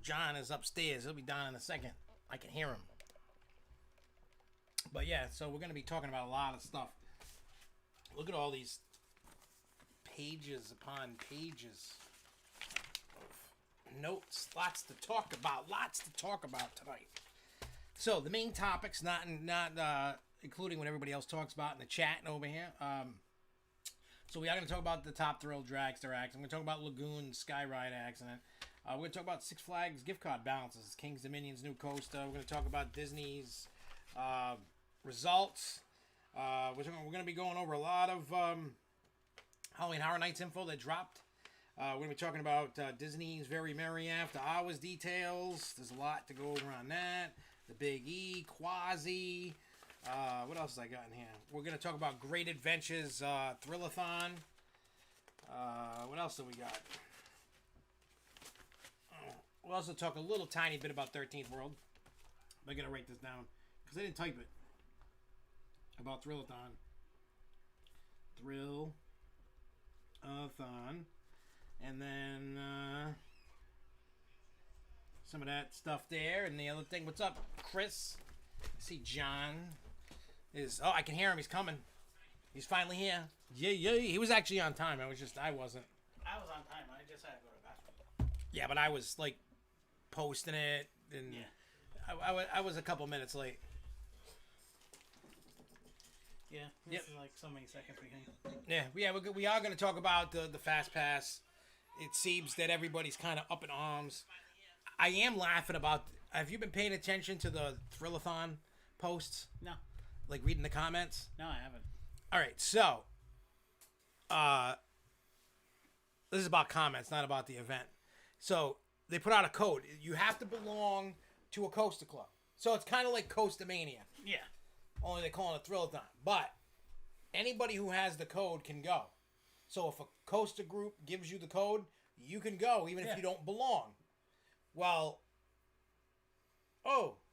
John is upstairs. He'll be down in a second. I can hear him. But yeah, so we're going to be talking about a lot of stuff. Look at all these pages upon pages of notes. Lots to talk about. Lots to talk about tonight. So the main topics, not including what everybody else talks about in the chat over here. So we are going to talk about the top Thrill Dragster acts. I'm going to talk about Lagoon Skyride accident. We're going to talk about Six Flags gift card balances, King's Dominion's new coaster. We're going to talk about Disney's results. We're going to be going over a lot of Halloween Horror Nights info that dropped. We're going to be talking about Disney's Very Merry After Hours details. There's a lot to go over on that. The Big E, Quasi. What else I got in here? We're going to talk about Great Adventures Thrill-A-Thon. What else do we got? We'll also talk a little tiny bit about 13th World. I'm going to write this down because I didn't type it. About Thrill-A-Thon. Thrill-A-Thon. And then some of that stuff there. And the other thing, what's up, Chris? I see John is... Oh, I can hear him. He's coming. He's finally here. Yeah. He was actually on time. I wasn't. I was on time. I just had to go to the bathroom. Yeah, but I was, like, posting it. And yeah. I was a couple minutes late. Yeah, this is like so many seconds behind. Yeah, we are going to talk about the Fast Pass. It seems that everybody's kind of up in arms. I am laughing about... Have you been paying attention to the Thrill-A-Thon posts? No. Like reading the comments? No, I haven't. All right, so... this is about comments, not about the event. So, they put out a code. You have to belong to a coaster club. So, it's kind of like Coaster Mania. Yeah. Only they call it a Thrill-A-Thon. But anybody who has the code can go. So if a coaster group gives you the code, you can go even if you don't belong. Well,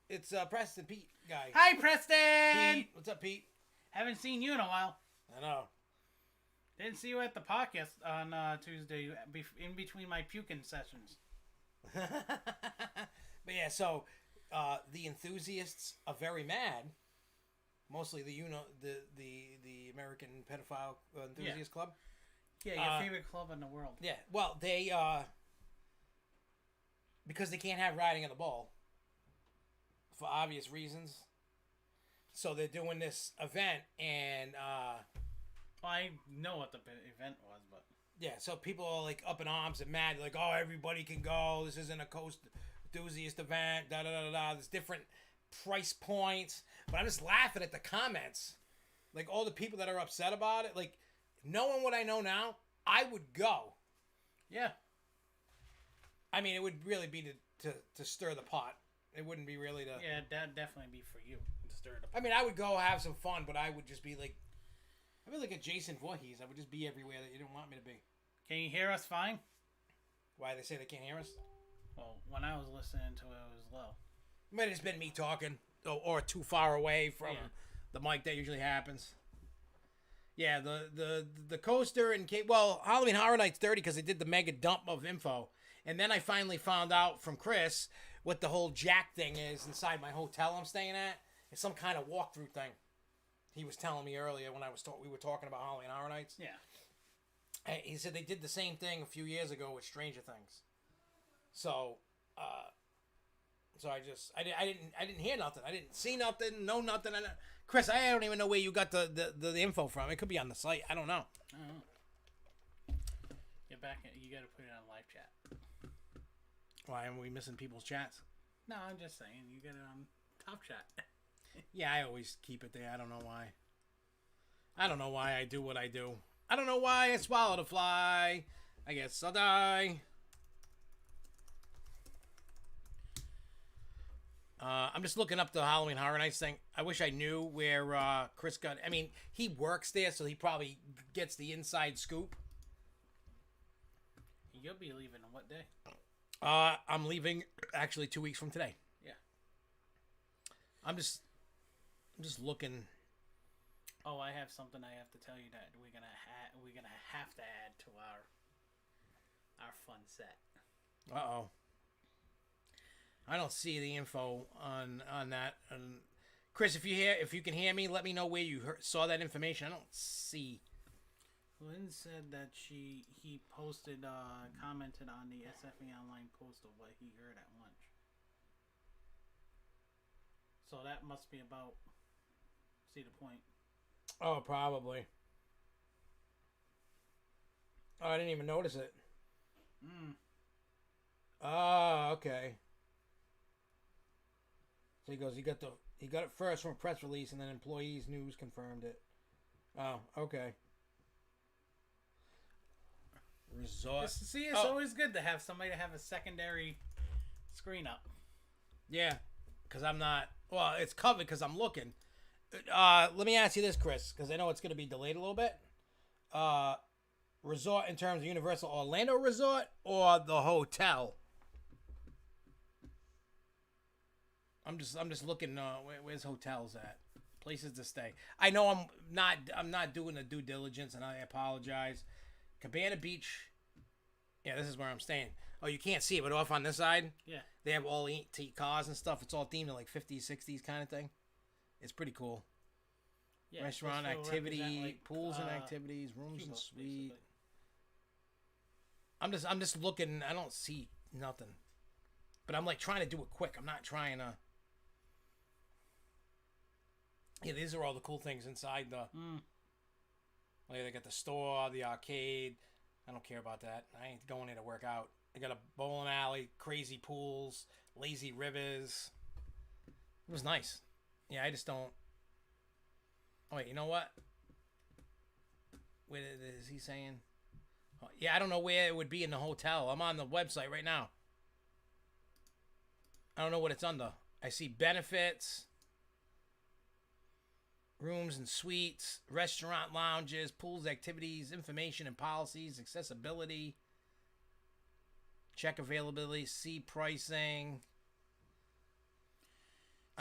it's Preston Pete guy. Hi, Preston! Pete. What's up, Pete? Haven't seen you in a while. I know. Didn't see you at the podcast on Tuesday in between my puking sessions. But yeah, so the enthusiasts are very mad. Mostly the American Pedophile Enthusiast Club. Yeah, your favorite club in the world. Yeah, well, they because they can't have riding on the ball for obvious reasons. So they're doing this event, and well, I know what the event was, but yeah, so people are like up in arms and mad, like, oh, everybody can go. This isn't a coast enthusiast event. Da da da da. There's different price points, but I'm just laughing at the comments, like all the people that are upset about it. Like, knowing what I know now, I would go. Yeah. I mean, it would really be to stir the pot. It wouldn't be really to... Yeah, that'd definitely be for you, to stir the pot. I mean, I would go have some fun, but I would just be like... I'd be like a Jason Voorhees. I would just be everywhere that you didn't want me to be. Can you hear us fine? Why, they say they can't hear us? Well, when I was listening to it, it was low. It might have just been me talking, or too far away from the mic. That usually happens. Yeah, the coaster and Halloween Horror Nights 30 because they did the mega dump of info, and then I finally found out from Chris what the whole Jack thing is inside my hotel I'm staying at. It's some kind of walkthrough thing. He was telling me earlier when we were talking about Halloween Horror Nights. Yeah. He said they did the same thing a few years ago with Stranger Things. So. So I didn't hear nothing. I didn't see nothing, know nothing. Chris, I don't even know where you got the info from. It could be on the site. I don't know. I don't know. Get back. You got to put it on live chat. Why are we missing people's chats? No, I'm just saying you get it on top chat. Yeah, I always keep it there. I don't know why. I don't know why I do what I do. I don't know why I swallowed a fly. I guess I'll die. I'm just looking up the Halloween Horror Nights thing. I wish I knew where Chris got... I mean, he works there, so he probably gets the inside scoop. You'll be leaving on what day? I'm leaving actually 2 weeks from today. Yeah. I'm just looking. Oh, I have something I have to tell you that we're gonna have to add to our fun set. Uh-oh. I don't see the info on that. Chris, if you can hear me, let me know where you saw that information. I don't see. Lynn said that he posted, commented on the SFNEOnline post of what he heard at lunch. So that must be about Cedar Point. Oh, probably. Oh, I didn't even notice it. Oh, okay. So he goes, he got it first from a press release, and then Employees News confirmed it. Oh, okay. Resort. See, it's always good to have somebody to have a secondary screen up. Yeah, because I'm not. Well, it's covered because I'm looking. Let me ask you this, Chris, because I know it's going to be delayed a little bit. Resort in terms of Universal Orlando Resort or the hotel? I'm just looking. Where's hotels at? Places to stay. I know I'm not doing the due diligence, and I apologize. Cabana Beach. Yeah, this is where I'm staying. Oh, you can't see it, but off on this side, yeah, they have all antique cars and stuff. It's all themed to like 50s, 60s kind of thing. It's pretty cool. Yeah, restaurant activity, like, pools and activities, rooms and suite. Basically. I'm just looking. I don't see nothing, but I'm like trying to do it quick. I'm not trying to. Yeah, these are all the cool things inside the. Like they got the store, the arcade. I don't care about that. I ain't going there to work out. They got a bowling alley, crazy pools, lazy rivers. It was nice. Yeah, I just don't. Oh wait, you know what? What is he saying? Oh, yeah, I don't know where it would be in the hotel. I'm on the website right now. I don't know what it's under. I see benefits. Rooms and suites, restaurant lounges, pools, activities, information and policies, accessibility, check availability, see pricing.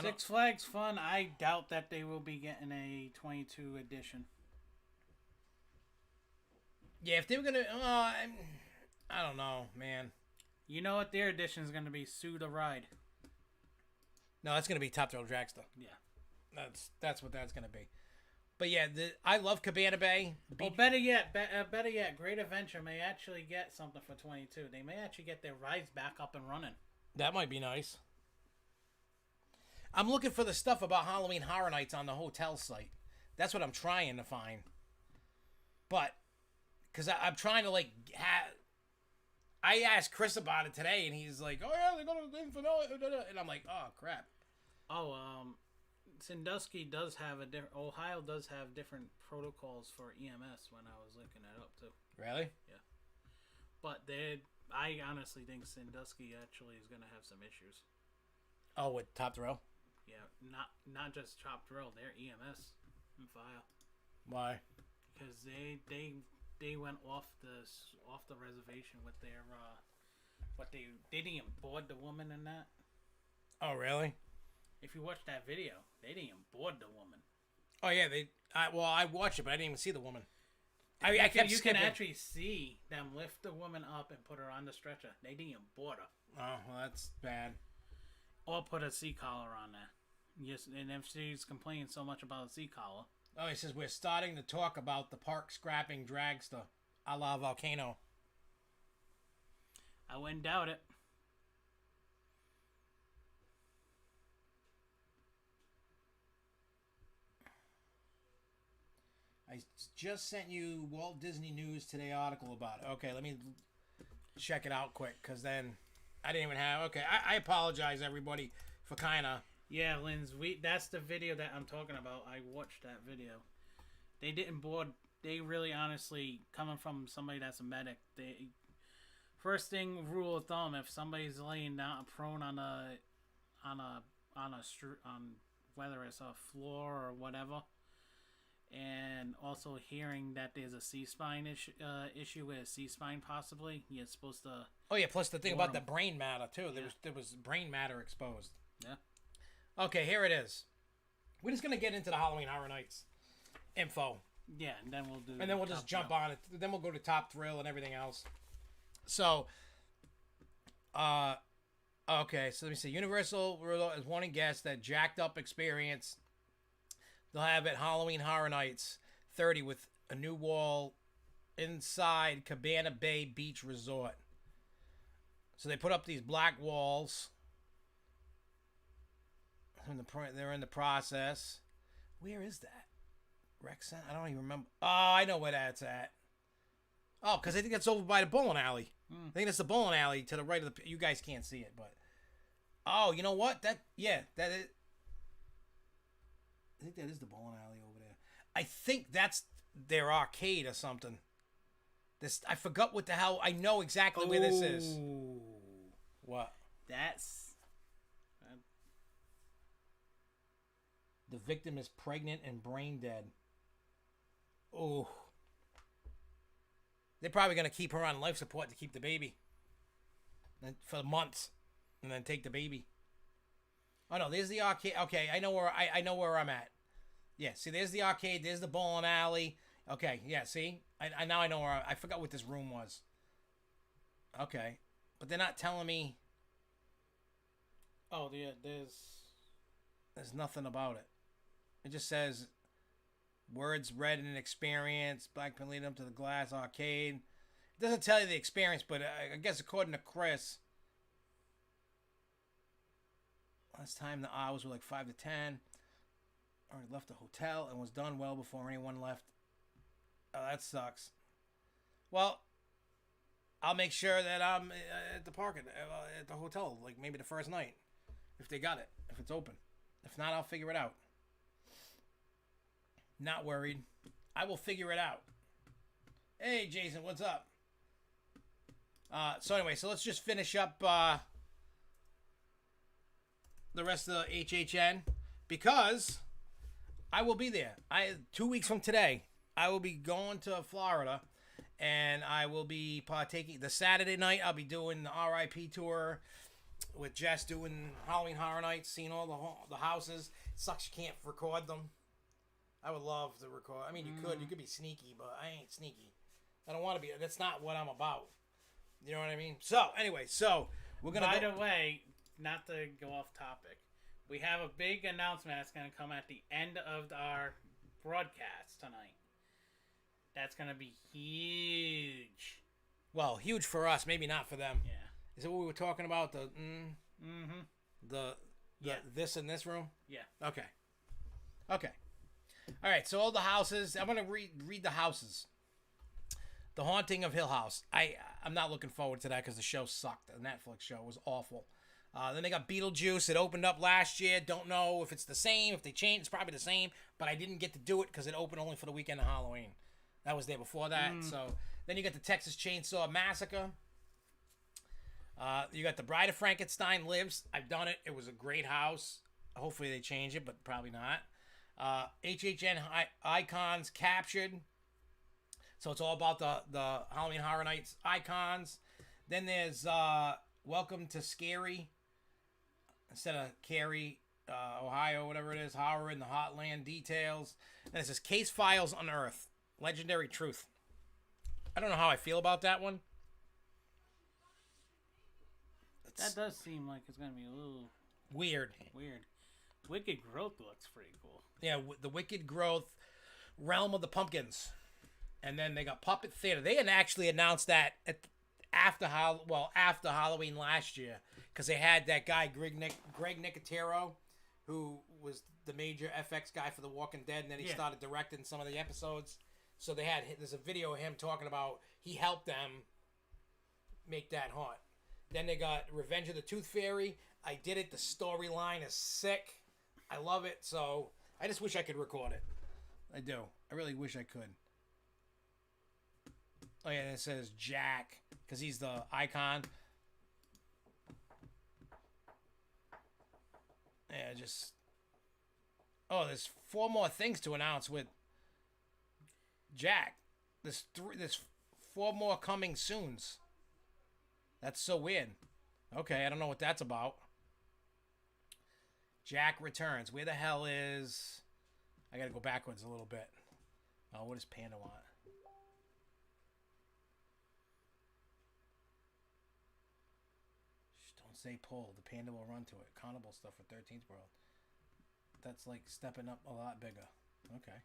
Six Flags Fun, I doubt that they will be getting a 22 edition. Yeah, if they were going to... I don't know, man. You know what their edition is going to be? Sue the Ride. No, that's going to be Top Thrill Dragster. Yeah. That's what that's gonna be, but yeah, I love Cabana Bay. Well, better yet, Great Adventure may actually get something for 22. They may actually get their rides back up and running. That might be nice. I'm looking for the stuff about Halloween Horror Nights on the hotel site. That's what I'm trying to find. But because I'm trying to like I asked Chris about it today, and he's like, "Oh yeah, they're gonna do," and I'm like, "Oh crap." Oh, Sandusky does have Ohio does have different protocols for EMS when I was looking that up too. Really? Yeah. But I honestly think Sandusky actually is going to have some issues. Oh, with Top Thrill? Yeah, not just Top Thrill, their EMS and file. Why? Because they went off the reservation with their they didn't even board the woman in that. Oh, really? If you watch that video, they didn't even board the woman. Oh yeah, I watched it, but I didn't even see the woman. I kept you skipping. can actually see them lift the woman up and put her on the stretcher. They didn't even board her. Oh, well, that's bad. Or put a sea collar on there. Yes, and if she's complaining so much about a sea collar. Oh, he says we're starting to talk about the park scrapping dragster, a la Volcano. I wouldn't doubt it. I just sent you Walt Disney News Today article about it. Okay, let me check it out quick, because then I didn't even have... Okay, I apologize, everybody, for kind of... Yeah, Linz, that's the video that I'm talking about. I watched that video. They didn't board... They really, honestly, coming from somebody that's a medic, first thing, rule of thumb, if somebody's laying down prone on whether it's a floor or whatever... And also hearing that there's a C-spine issue with a C-spine possibly. You're supposed to... Oh, yeah, plus the thing about the brain matter, too. Yeah. There was brain matter exposed. Yeah. Okay, here it is. We're just going to get into the Halloween Horror Nights info. Yeah, and then we'll do... And then we'll just jump on it. Then we'll go to Top Thrill and everything else. So, Okay, so let me see. Universal is wanting guests that jacked up experience they'll have at Halloween Horror Nights 30 with a new wall inside Cabana Bay Beach Resort. So they put up these black walls. They're in the process. Where is that? Rex? I don't even remember. Oh, I know where that's at. Oh, because I think that's over by the bowling alley. I think that's the bowling alley to the right of the... You guys can't see it, but... Oh, you know what? That is... I think that is the bowling alley over there. I think that's their arcade or something. This... I forgot what the hell... I know exactly where this is. What? That's... The victim is pregnant and brain dead. Oh. They're probably going to keep her on life support to keep the baby. For months. And then take the baby. Oh no, there's the arcade. Okay, I know where I'm at. Yeah, see, there's the arcade. There's the bowling alley. Okay, yeah, see? Now I know where I forgot what this room was. Okay. But they're not telling me. Oh, yeah, There's nothing about it. It just says words read in an experience. Blackpin leading up to the glass arcade. It doesn't tell you the experience, but I guess according to Chris, last time the hours were like 5 to 10. Already left the hotel and was done well before anyone left. Oh, that sucks. Well, I'll make sure that I'm at the park at the hotel, like maybe the first night, if they got it, if it's open. If not, I'll figure it out. Not worried. I will figure it out. Hey, Jason, what's up? So anyway, so let's just finish up the rest of the HHN because I will be there. 2 weeks from today, I will be going to Florida, and I will be partaking. The Saturday night, I'll be doing the RIP tour with Jess, doing Halloween Horror Nights, seeing all the houses. It sucks you can't record them. I would love to record. I mean, you could be sneaky, but I ain't sneaky. I don't want to be. That's not what I'm about. You know what I mean? So, anyway, we're going to By the way, not to go off topic, we have a big announcement that's going to come at the end of our broadcast tonight. That's going to be huge. Well, huge for us, maybe not for them. Yeah. Is it what we were talking about? The this in this room? Yeah. Okay. All right, so all the houses. I'm going to read the houses. The Haunting of Hill House. I'm not looking forward to that because the show sucked. The Netflix show was awful. Then they got Beetlejuice. It opened up last year. Don't know if it's the same. If they changed, it's probably the same. But I didn't get to do it because it opened only for the weekend of Halloween. That was there before that. So then you got the Texas Chainsaw Massacre. You got The Bride of Frankenstein Lives. I've done it. It was a great house. Hopefully they change it, but probably not. HHN Icons Captured. So it's all about the Halloween Horror Nights icons. Then there's Welcome to Scary. Instead of Cary, Ohio, whatever it is. Horror in the Heartland Details. Then it says Case Files Unearthed. Legendary Truth. I don't know how I feel about that one. That does seem like it's going to be a little... Weird. Wicked Growth looks pretty cool. Yeah, the Wicked Growth, Realm of the Pumpkins. And then they got Puppet Theater. They had actually announced that after Halloween last year. Because they had that guy, Greg Nicotero, who was the major FX guy for The Walking Dead. And then he started directing some of the episodes. So there's a video of him talking about he helped them make that haunt. Then they got Revenge of the Tooth Fairy. I did it. The storyline is sick. I love it. So I just wish I could record it. I do. I really wish I could. Oh yeah, and it says Jack because he's the icon. Yeah, just. Oh, there's 4 more things to announce with Jack. There's 4 more coming soons. That's so weird. Okay, I don't know what that's about. Jack returns. Where the hell is... I gotta go backwards a little bit. Oh, what does Panda want? Shh, don't say pull. The panda will run to it. Carnival stuff for 13th World. That's like stepping up a lot bigger. Okay.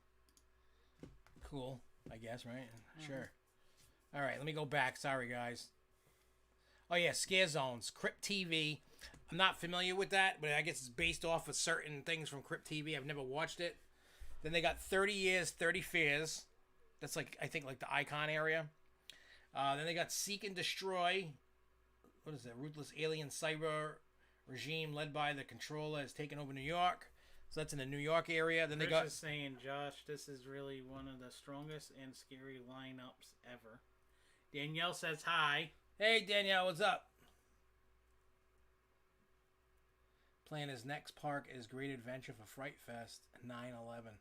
Cool, I guess, right? Sure. All right, let me go back. Sorry, guys. Oh, yeah, Scare Zones. Crypt TV. I'm not familiar with that, but I guess it's based off of certain things from Crypt TV. I've never watched it. Then they got 30 Years, 30 Fears. That's like, I think, like the Icon area. Then they got Seek and Destroy. What is that? Ruthless alien cyber regime led by the controller has taken over New York. So that's in the New York area. Then they got saying, Josh, this is really one of the strongest and scary lineups ever. Danielle says hi. Hey, Danielle, what's up? Playing his next park is Great Adventure for Fright Fest 9/11.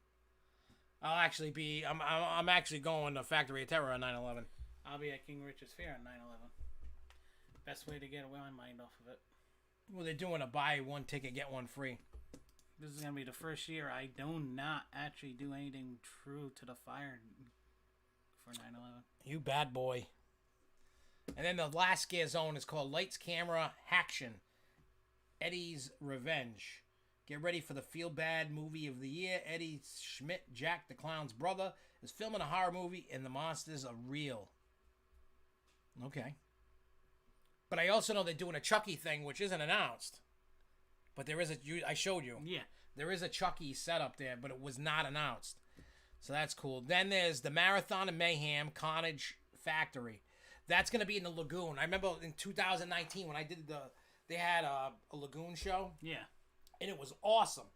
I'll actually be. I'm actually going to Factory of Terror on 9/11. I'll be at King Richard's Fair on 9/11. Best way to get my mind off of it. Well, they're doing a buy one ticket get one free. This is gonna be the first year I do not actually do anything true to the fire for 9/11. You bad boy. And then the last Scare Zone is called Lights, Camera, Haction. Eddie's Revenge. Get ready for the feel-bad movie of the year. Eddie Schmidt, Jack the Clown's brother, is filming a horror movie, and the monsters are real. Okay. But I also know they're doing a Chucky thing, which isn't announced. But there is I showed you. Yeah. There is a Chucky setup there, but it was not announced. So that's cool. Then there's the Marathon of Mayhem, Carnage Factory. That's going to be in the Lagoon. I remember in 2019 when I did they had a Lagoon show. Yeah. And it was awesome.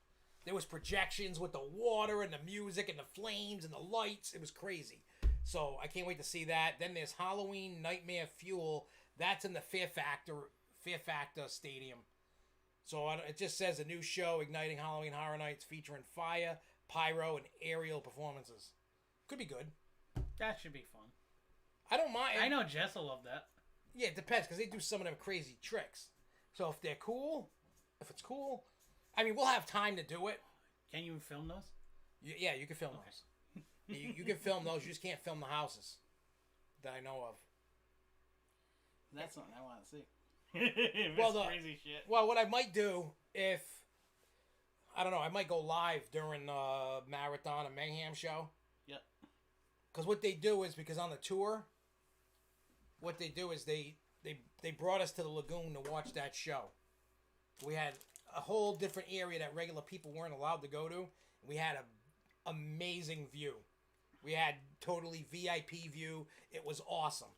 There was projections with the water and the music and the flames and the lights. It was crazy. So I can't wait to see that. Then there's Halloween Nightmare Fuel. That's in the Fear Factor Stadium. So it just says a new show igniting Halloween Horror Nights featuring fire, pyro, and aerial performances. Could be good. That should be fun. I don't mind. I know Jess will love that. Yeah, it depends because they do some of them crazy tricks. So if they're cool, if it's cool, I mean, we'll have time to do it. Can you film those? Yeah, you can film those. You can film those. You just can't film the houses that I know of. That's something I want to see. Crazy shit. Well, what I might do if I don't know, I might go live during the Marathon and Mayhem show. Yep. Because what they do is because on the tour, what they do is they brought us to the Lagoon to watch that show. We had a whole different area that regular people weren't allowed to go to. We had an amazing view. We had totally VIP view. It was awesome.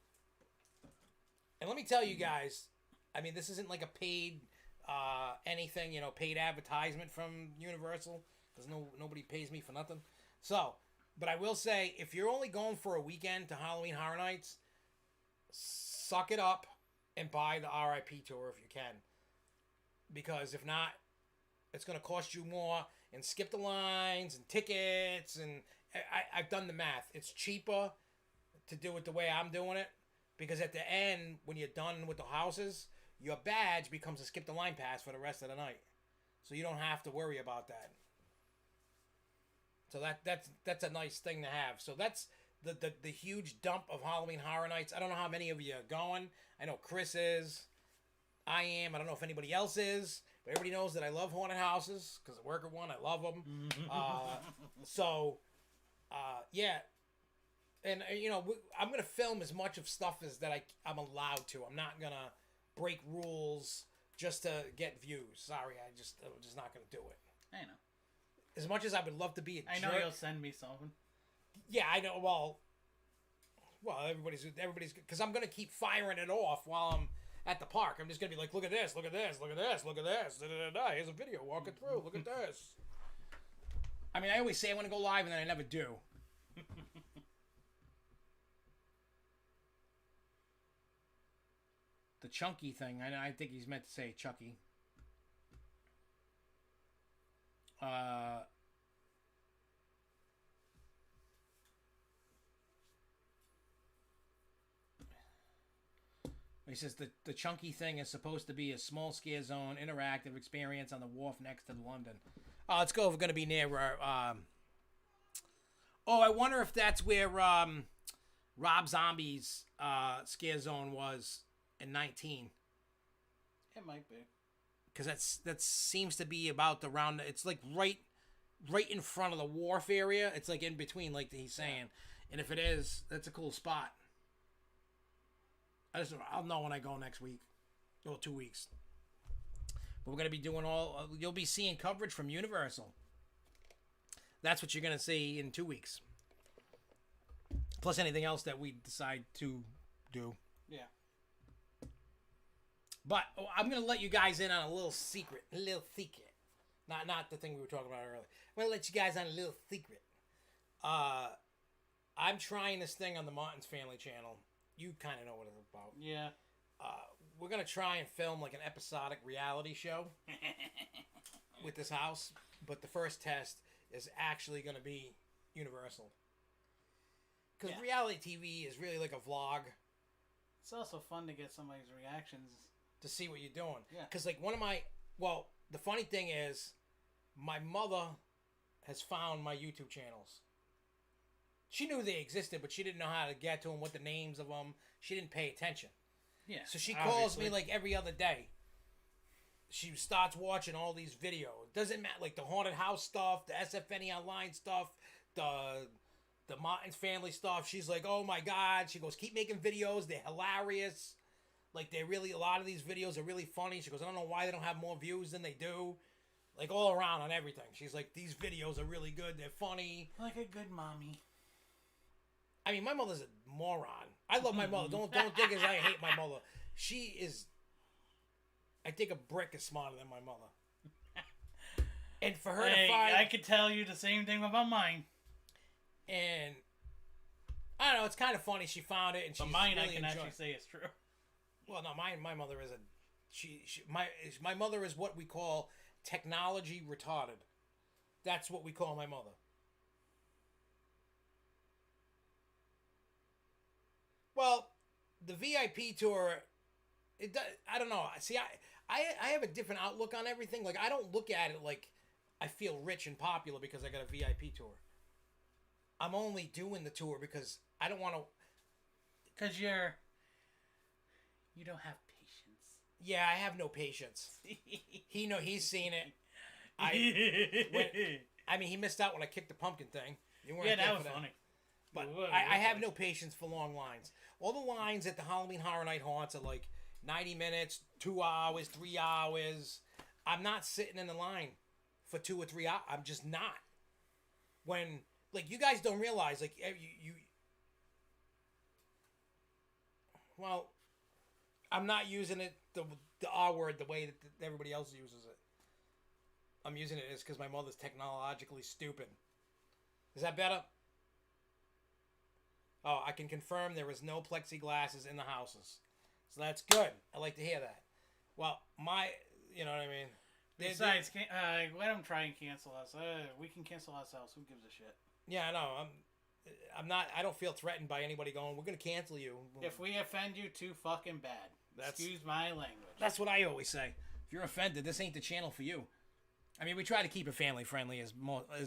And let me tell you guys, I mean, this isn't like a paid anything, paid advertisement from Universal, because nobody pays me for nothing. So, but I will say, if you're only going for a weekend to Halloween Horror Nights, suck it up and buy the RIP tour if you can. Because if not, it's going to cost you more, and skip the lines and tickets, and I've done the math. It's cheaper to do it the way I'm doing it, because at the end, when you're done with the houses, your badge becomes a skip the line pass for the rest of the night. So you don't have to worry about that. So that's a nice thing to have. So that's the huge dump of Halloween Horror Nights. I don't know how many of you are going. I know Chris is. I am. I don't know if anybody else is. But everybody knows that I love haunted houses because I work at one. I love them. Yeah. And, I'm going to film as much of stuff as that I'm allowed to. I'm not going to break rules just to get views. Sorry, I'm just not going to do it. I know. As much as I would love to be a jerk. I know you'll send me something. Yeah, I know. Well, everybody's because I'm going to keep firing it off while I'm at the park. I'm just going to be like, look at this, look at this, look at this, look at this. Da-da-da-da. Here's a video walking through. Look at this. I mean, I always say I want to go live, and then I never do. The chunky thing. I think he's meant to say Chucky. He says the chunky thing is supposed to be a small scare zone interactive experience on the wharf next to London. Let's go. We're going to be near I wonder if that's where Rob Zombie's scare zone was in 19. It might be. Because that seems to be about the round. It's like right in front of the wharf area. It's like in between, like he's saying. And if it is, that's a cool spot. I'll know when I go next week. Or 2 weeks. But we're going to be doing you'll be seeing coverage from Universal. That's what you're going to see in 2 weeks. Plus anything else that we decide to do. Yeah. But I'm going to let you guys in on a little secret. A little secret. Not the thing we were talking about earlier. I'm going to let you guys on a little secret. I'm trying this thing on the Martins Family channel. You kind of know what it's about. Yeah. We're going to try and film like an episodic reality show with this house. But the first test is actually going to be Universal. Because reality TV is really like a vlog. It's also fun to get somebody's reactions. To see what you're doing. Yeah. Because like the funny thing is, my mother has found my YouTube channels. She knew they existed, but she didn't know how to get to them, what the names of them. She didn't pay attention. Yeah. So she calls me like every other day. She starts watching all these videos. Doesn't matter, like the haunted house stuff, the SFNEOnline stuff, the Martins Family stuff. She's like, oh my God. She goes, keep making videos. They're hilarious. Like, a lot of these videos are really funny. She goes, I don't know why they don't have more views than they do. Like, all around on everything. She's like, these videos are really good. They're funny. Like a good mommy. I mean, my mother's a moron. I love my mother. Don't think as I hate my mother. She is, I think a brick is smarter than my mother. And for her to find... I could tell you the same thing about mine. And, I don't know, it's kind of funny. She found it and she's mine really I can actually say it's true. Well, no, my mother is my mother is what we call technology retarded. That's what we call my mother. Well, the VIP tour, I don't know. See, I have a different outlook on everything. Like, I don't look at it like I feel rich and popular because I got a VIP tour. I'm only doing the tour because I don't want to... Because you don't have patience. Yeah, I have no patience. He's seen it. He missed out when I kicked the pumpkin thing. Yeah, that was funny. But I have no patience for long lines. All the lines at the Halloween Horror Night Haunts are like 90 minutes, 2 hours, 3 hours. I'm not sitting in the line for 2 or 3 hours. I'm just not. When, like, you guys don't realize, like, well, I'm not using it, the R word, the way that everybody else uses it. I'm using it as because my mother's technologically stupid. Is that better? Oh, I can confirm there is no plexiglasses in the houses. So that's good. I like to hear that. Well, you know what I mean? Besides, let them try and cancel us. We can cancel ourselves. Who gives a shit? Yeah, I know. I don't feel threatened by anybody going, we're going to cancel you. If we offend you, too fucking bad. Excuse my language. That's what I always say. If you're offended, this ain't the channel for you. I mean, we try to keep it family friendly as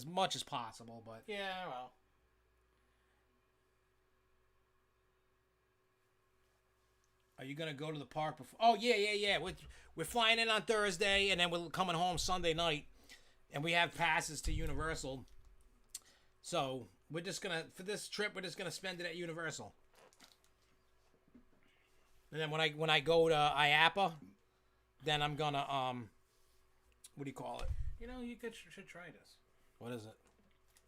much as possible, but... Yeah, well... Are you going to go to the park before? Oh, yeah. We're flying in on Thursday, and then we're coming home Sunday night. And we have passes to Universal. So, we're just going to... For this trip, we're just going to spend it at Universal. And then when I go to IAPA, then I'm going to... what do you call it? You know, you should try this. What is it?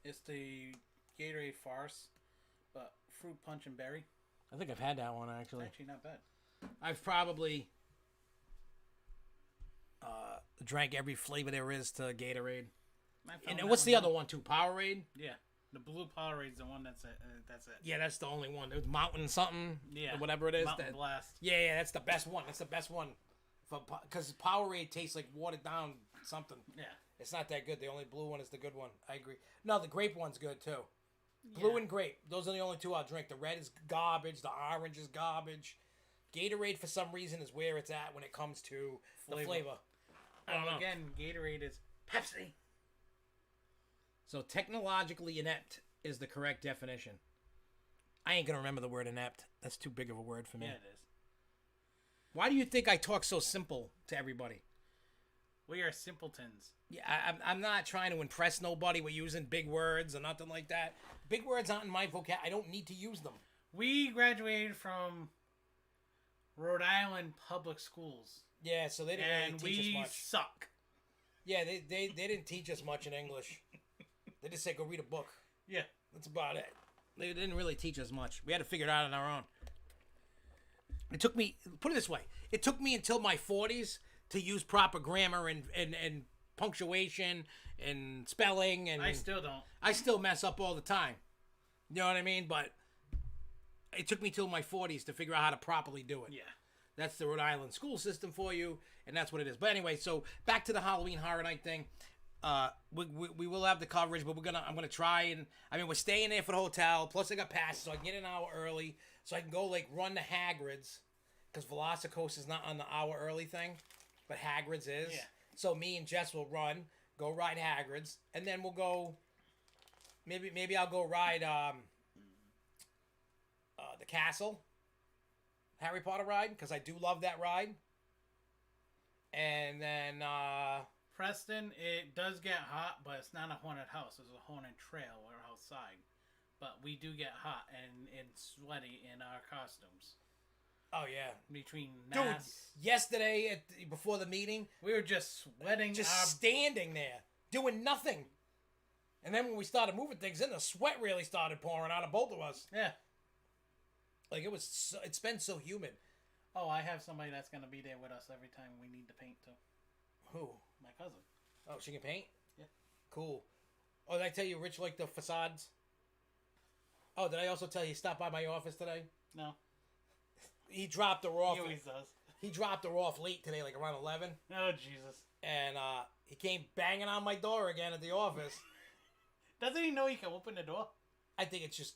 It's the Gatorade Farce, but fruit punch and berry. I think I've had that one, actually. It's actually not bad. I've probably drank every flavor there is to Gatorade. And what's the other one, too? Powerade? Yeah. The blue Powerade's the one that's it. Yeah, that's the only one. There's Mountain something. Yeah. Or whatever it is. Mountain Blast. Yeah, that's the best one. That's the best one. Because Powerade tastes like watered down something. Yeah. It's not that good. The only blue one is the good one. I agree. No, the grape one's good, too. Blue and grape. Those are the only two I'll drink. The red is garbage. The orange is garbage. Gatorade, for some reason, is where it's at when it comes to the flavor. I don't know. Again, Gatorade is Pepsi. So, technologically inept is the correct definition. I ain't going to remember the word inept. That's too big of a word for me. Yeah, it is. Why do you think I talk so simple to everybody? We are simpletons. Yeah, I'm not trying to impress nobody. We're using big words or nothing like that. Big words aren't in my vocab. I don't need to use them. We graduated from Rhode Island public schools. Yeah, so they didn't really teach us much. Suck. Yeah, they didn't teach us much in English. They just said go read a book. Yeah. That's about it. They didn't really teach us much. We had to figure it out on our own. It took me, put it this way, it took me until my 40s to use proper grammar and punctuation and spelling. And I still don't. I still mess up all the time. You know what I mean? But it took me till my 40s to figure out how to properly do it. Yeah. That's the Rhode Island school system for you, and that's what it is. But anyway, so back to the Halloween Horror Night thing. We will have the coverage, but I'm gonna try and we're staying there for the hotel. Plus I got passes, so I can get an hour early, so I can go like run to Hagrid's, because Velocicoast is not on the hour early thing, but Hagrid's is. Yeah. So me and Jess will go ride Hagrid's, and then we'll go. Maybe I'll go ride the castle, Harry Potter ride, because I do love that ride. And then Preston, it does get hot, but it's not a haunted house. It's a haunted trail. We're outside. But we do get hot and sweaty in our costumes. Oh, yeah. Between Dude, masks. yesterday, before the meeting, we were just sweating. Just standing there, doing nothing. And then when we started moving things in, the sweat really started pouring out of both of us. Yeah. Like, it's been so humid. Oh, I have somebody that's going to be there with us every time we need to paint, too. Who? My cousin. Oh, she can paint? Yeah. Cool. Oh, did I tell you Rich liked the facades? Oh, did I also tell you he stopped by my office today? No. He dropped her off. He always does. He dropped her off late today, like around 11. Oh, Jesus. And he came banging on my door again at the office. Doesn't he know he can open the door? I think it's just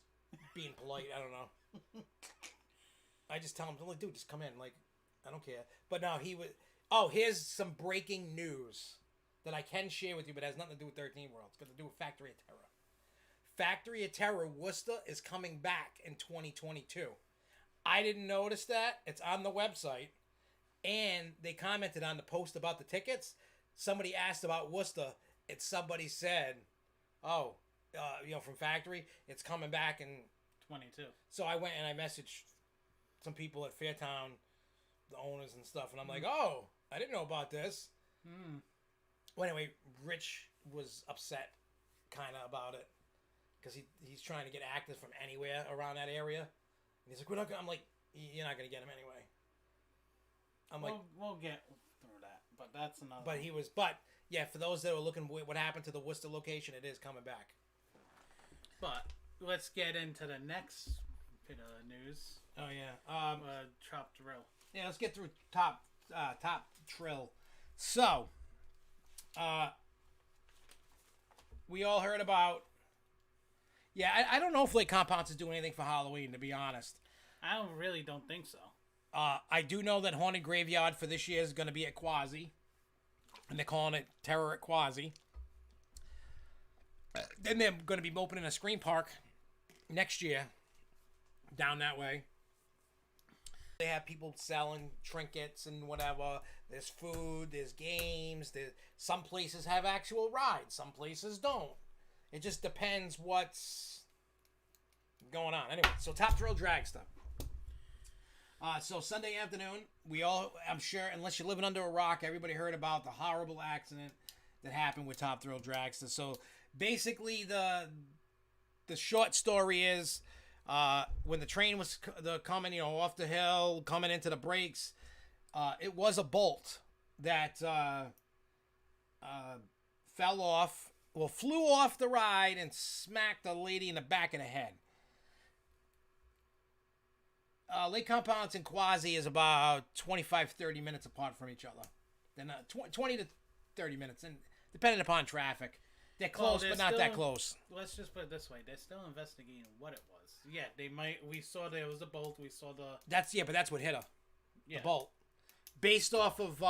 being polite. I don't know. I just tell him, like, dude, just come in. Like, I don't care. But no, he was... Oh, here's some breaking news that I can share with you, but it has nothing to do with 13 World. It's got to do with Factory of Terror. Factory of Terror Worcester is coming back in 2022. I didn't notice that. It's on the website. And they commented on the post about the tickets. Somebody asked about Worcester, and somebody said, oh, from Factory, it's coming back in 22. So I went and I messaged some people at Fairtown, the owners and stuff, and I'm like, oh, I didn't know about this. Well, anyway, Rich was upset kind of about it, because he's trying to get actors from anywhere around that area. And he's like, we're not gonna, I'm like, you're not going to get them anyway. I'm like, we'll get through that, but that's another. But yeah, for those that are looking what happened to the Worcester location, it is coming back. But let's get into the next bit of news. Oh yeah, Top Thrill. Yeah, let's get through top Thrill. So, we all heard about. Yeah, I don't know if Lake Compounds is doing anything for Halloween, to be honest. I really don't think so. I do know that Haunted Graveyard for this year is going to be at Quasi, and they're calling it Terror at Quasi. Then they're going to be opening a Scream Park next year down that way. They have people selling trinkets and whatever. There's food, there's games. Some places have actual rides, some places don't. It just depends what's going on. Anyway, so Top Thrill Dragster. So Sunday afternoon, I'm sure, unless you're living under a rock, everybody heard about the horrible accident that happened with Top Thrill Dragster. So basically, the short story is, when the train was coming, off the hill, coming into the brakes, it was a bolt that flew off the ride and smacked a lady in the back of the head. Lake Compounds and Quasi is about 25-30 minutes apart from each other. Then 20 to 30 minutes, and depending upon traffic. They're close, but not that close. Let's just put it this way: they're still investigating what it was. Yeah, they might. We saw there was a bolt. We saw the. But that's what hit her. Yeah. The bolt, based off of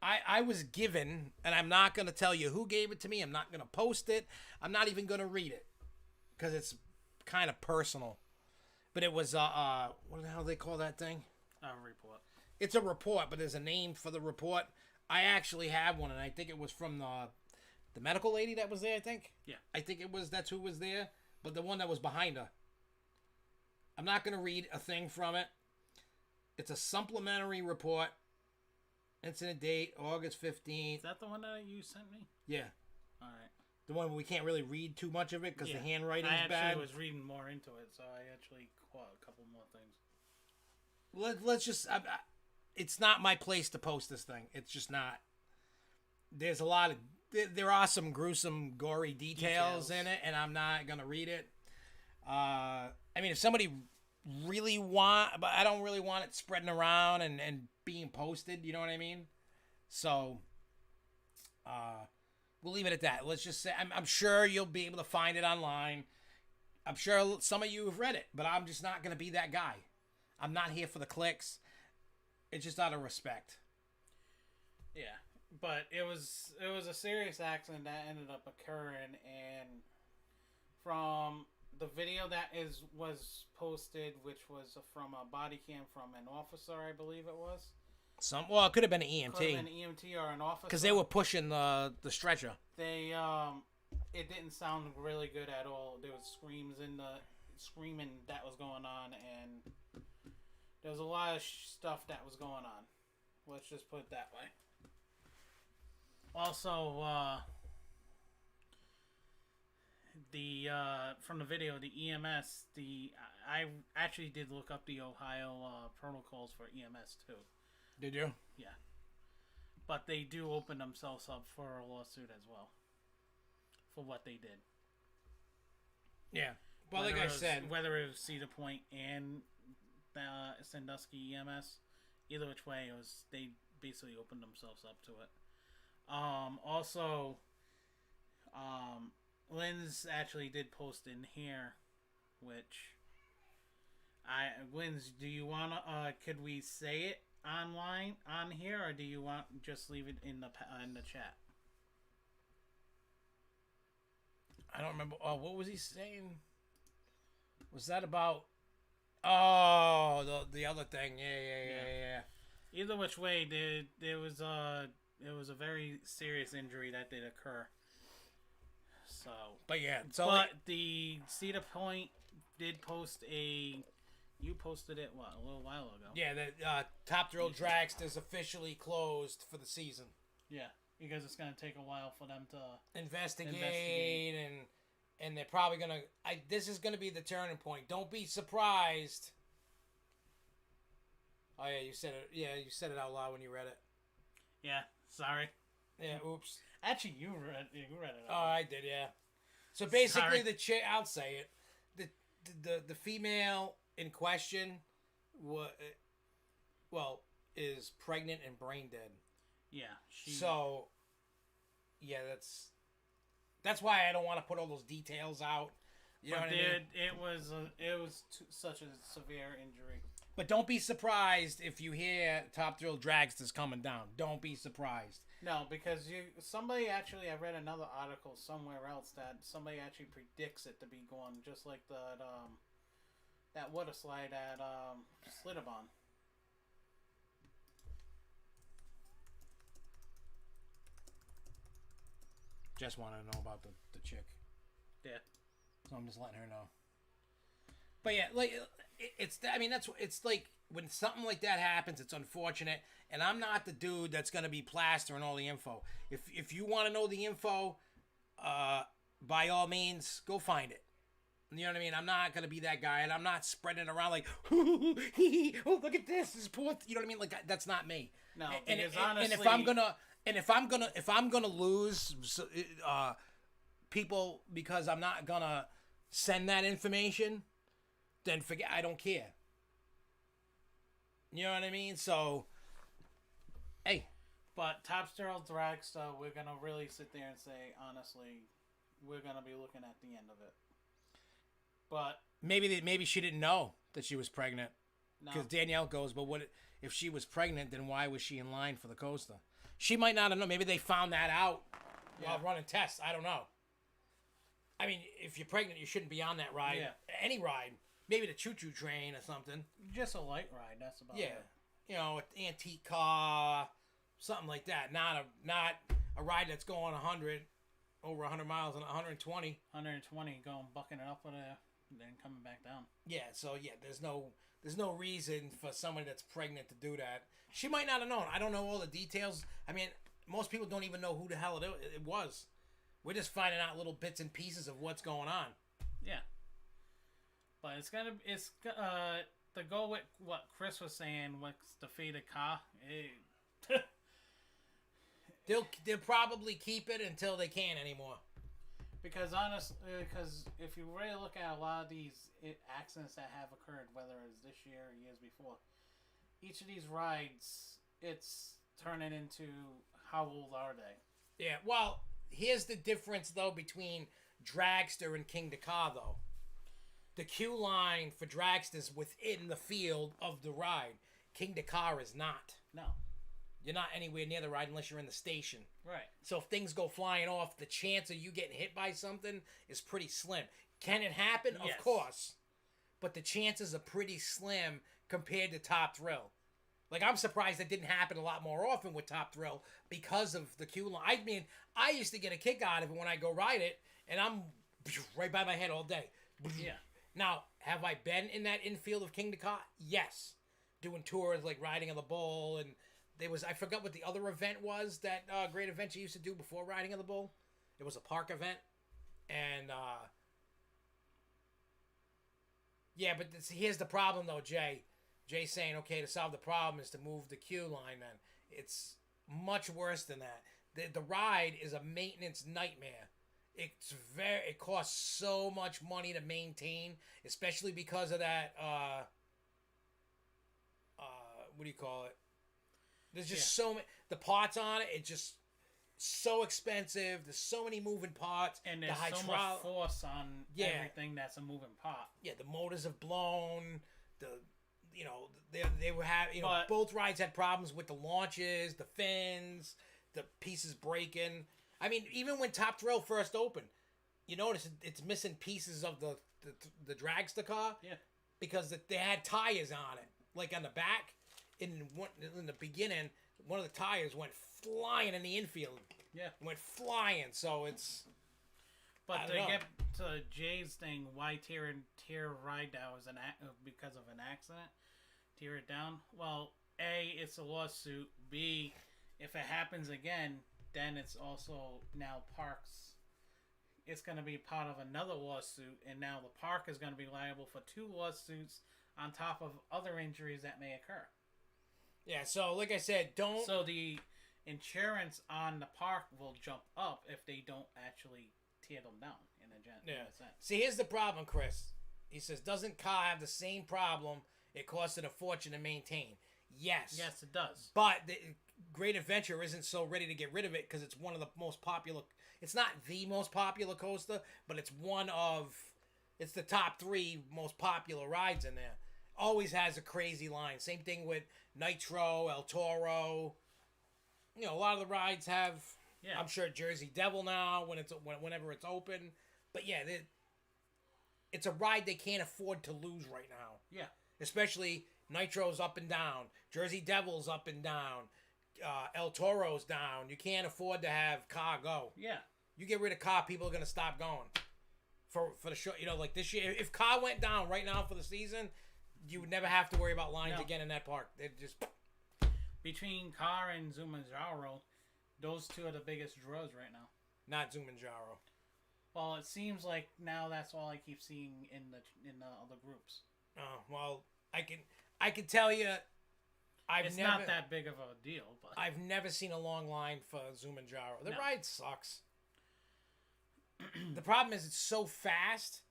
I was given, and I'm not gonna tell you who gave it to me. I'm not gonna post it. I'm not even gonna read it, because it's kind of personal. But it was what the hell do they call that thing? A report. It's a report, but there's a name for the report. I actually have one, and I think it was from the medical lady that was there, I think. Yeah. I think that's who was there, but the one that was behind her. I'm not going to read a thing from it. It's a supplementary report. Incident date, August 15th. Is that the one that you sent me? Yeah. All right. The one where we can't really read too much of it because the handwriting is bad. I actually was reading more into it, so I actually caught a couple more things. Let's just... it's not my place to post this thing. It's just not. There's a lot of... There are some gruesome, gory details in it, and I'm not going to read it. I mean, if somebody really but I don't really want it spreading around and being posted, you know what I mean? So, we'll leave it at that. Let's just say, I'm sure you'll be able to find it online. I'm sure some of you have read it, but I'm just not going to be that guy. I'm not here for the clicks. It's just out of respect. Yeah, but it was a serious accident that ended up occurring, and from the video that was posted, which was from a body cam from an officer, I believe it was. Well, it could have been an EMT. Could have been an EMT or an officer. Because they were pushing the stretcher. They it didn't sound really good at all. There was screaming that was going on, and there was a lot of stuff that was going on. Let's just put it that way. Also, from the video, the EMS, I actually did look up the Ohio protocols for EMS too. Did you? Yeah. But they do open themselves up for a lawsuit as well for what they did. Yeah. Well, like I said, whether it was Cedar Point and Sandusky EMS, either which way, they basically opened themselves up to it. Also, Lynn's actually did post in here, which Lynn's, do you want to, could we say it online on here, or do you want just leave it in the chat? I don't remember. Oh, what was he saying? Was that about? Oh, the other thing. Yeah. Either which way, there was a very serious injury that did occur. So, the Cedar Point did post you posted it a little while ago. Yeah, the Top Thrill Dragster is officially closed for the season. Yeah, because it's going to take a while for them to investigate. and they're probably going to... This is going to be the turning point. Don't be surprised. Oh, yeah, you said it. Yeah, you said it out loud when you read it. Yeah, sorry. Yeah, oops. Actually, you read it out. Oh, I did, yeah. So basically, I'll say it. The female in question is pregnant and brain dead. Yeah. So, yeah, that's why I don't want to put all those details out. You know what I mean? It was such a severe injury. But don't be surprised if you hear Top Thrill Dragster's coming down. Don't be surprised. No, because I read another article somewhere else that somebody actually predicts it to be going just like that water slide at Slitterbond. Just want to know about the chick. Yeah. So I'm just letting her know. But yeah, like it's like when something like that happens, it's unfortunate, and I'm not the dude that's gonna be plastering all the info. If you want to know the info, by all means, go find it. You know what I mean? I'm not gonna be that guy, and I'm not spreading it around like, oh, look at this poor. You know what I mean? Like that's not me. No, honestly, and if I'm gonna lose people because I'm not gonna send that information, then forget. I don't care. You know what I mean? So, hey. But Top Thrill Dragster, we're gonna really sit there and say honestly, we're gonna be looking at the end of it. But maybe she didn't know that she was pregnant. Because no. Danielle goes, but what if she was pregnant? Then why was she in line for the coaster? She might not have known. Maybe they found that out while running tests. I don't know. I mean, if you're pregnant, you shouldn't be on that ride. Yeah. Any ride. Maybe the choo-choo train or something. Just a light ride. That's about Yeah, it. you know, an antique car, something like that. Not a ride that's going over 100 miles and 120. 120 going bucking it up with it, then coming back down. Yeah, so yeah, there's no reason for somebody that's pregnant to do that. She might not have known. I don't know all the details. I mean, most people don't even know who the hell it was. We're just finding out little bits and pieces of what's going on. Yeah. But it's to go with what Chris was saying, what's the faded car. They'll probably keep it until they can't anymore. Because if you really look at a lot of these accidents that have occurred, whether it's this year or years before, each of these rides, it's turning into how old are they? Yeah, well, here's the difference, though, between Dragster and King Dakar, though. The queue line for Dragster's within the field of the ride. King Dakar is not. No. You're not anywhere near the ride unless you're in the station. Right. So if things go flying off, the chance of you getting hit by something is pretty slim. Can it happen? Yes. Of course. But the chances are pretty slim compared to Top Thrill. Like, I'm surprised that didn't happen a lot more often with Top Thrill because of the queue line. I mean, I used to get a kick out of it when I go ride it, and I'm right by my head all day. Yeah. Now, have I been in that infield of King Dakar? Yes. Doing tours like Riding of the Bull, and I forgot what the other event was that Great Adventure used to do before Riding of the Bull. It was a park event. And, yeah, but here's the problem, though, Jay. Jay's saying, okay, to solve the problem is to move the queue line, then. It's much worse than that. The ride is a maintenance nightmare. It costs so much money to maintain, especially because of that, what do you call it? There's just so many, the parts on it, it's just so expensive. There's so many moving parts. And there's so much force on everything that's a moving part. Yeah, the motors have blown. They were having, both rides had problems with the launches, the fins, the pieces breaking. I mean, even when Top Thrill first opened, you notice it's missing pieces of the dragster car. Yeah. Because they had tires on it, like on the back. In the beginning, one of the tires went flying in the infield. Yeah. Went flying, so it's... But to get to Jay's thing, why tear ride down was because of an accident? Tear it down? Well, A, it's a lawsuit. B, if it happens again, then it's also now parks. It's going to be part of another lawsuit, and now the park is going to be liable for 2 lawsuits on top of other injuries that may occur. Yeah, so like I said, So the insurance on the park will jump up if they don't actually tear them down in a sense. See, here's the problem, Chris. He says, doesn't car have the same problem? It costed a fortune to maintain. Yes. Yes, it does. But the Great Adventure isn't so ready to get rid of it because it's one of the most popular... It's not the most popular coaster, but it's it's the top 3 most popular rides in there. Always has a crazy line. Same thing with Nitro, El Toro. You know, a lot of the rides have... Yeah. I'm sure Jersey Devil now whenever it's open. But yeah, it's a ride they can't afford to lose right now. Yeah. Especially Nitro's up and down. Jersey Devil's up and down. El Toro's down. You can't afford to have car go. Yeah. You get rid of car, people are going to stop going. For the show, like this year, if car went down right now for the season, you would never have to worry about lines again in that park. They'd just... Between car and Zumanjaro, those 2 are the biggest draws right now. Not Zumanjaro. Well, it seems like now that's all I keep seeing in the other groups. Oh, well, I can tell you, it's not that big of a deal, but I've never seen a long line for Zumanjaro. The ride sucks. The problem is it's so fast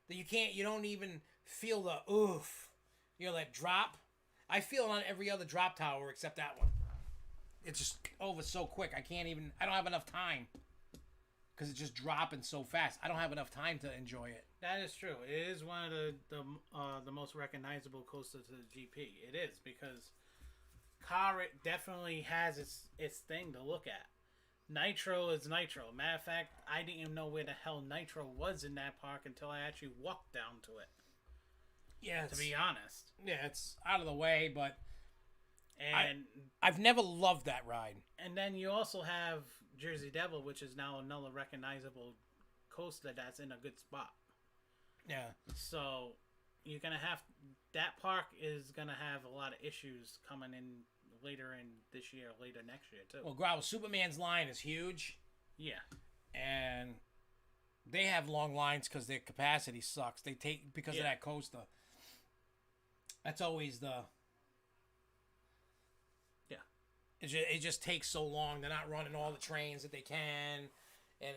that you don't even feel the oof. That drop. I feel it on every other drop tower except that one. It's just over so quick. I don't have enough time. Because it's just dropping so fast. I don't have enough time to enjoy it. That is true. It is one of the most recognizable coasters to the GP. It is, because car definitely has its thing to look at. Nitro is Nitro. Matter of fact, I didn't even know where the hell Nitro was in that park until I actually walked down to it. Yeah, to be honest. Yeah, it's out of the way, but And I've never loved that ride. and then you also have Jersey Devil, which is now another recognizable coaster that's in a good spot. Yeah. So you're gonna have that park is gonna have a lot of issues coming in later in this year, later next year too. Well, Growl, Superman's line is huge, Yeah, and they have long lines because their capacity sucks. They take because of that coaster. That's always the. Yeah. It just takes so long. They're not running all the trains that they can, and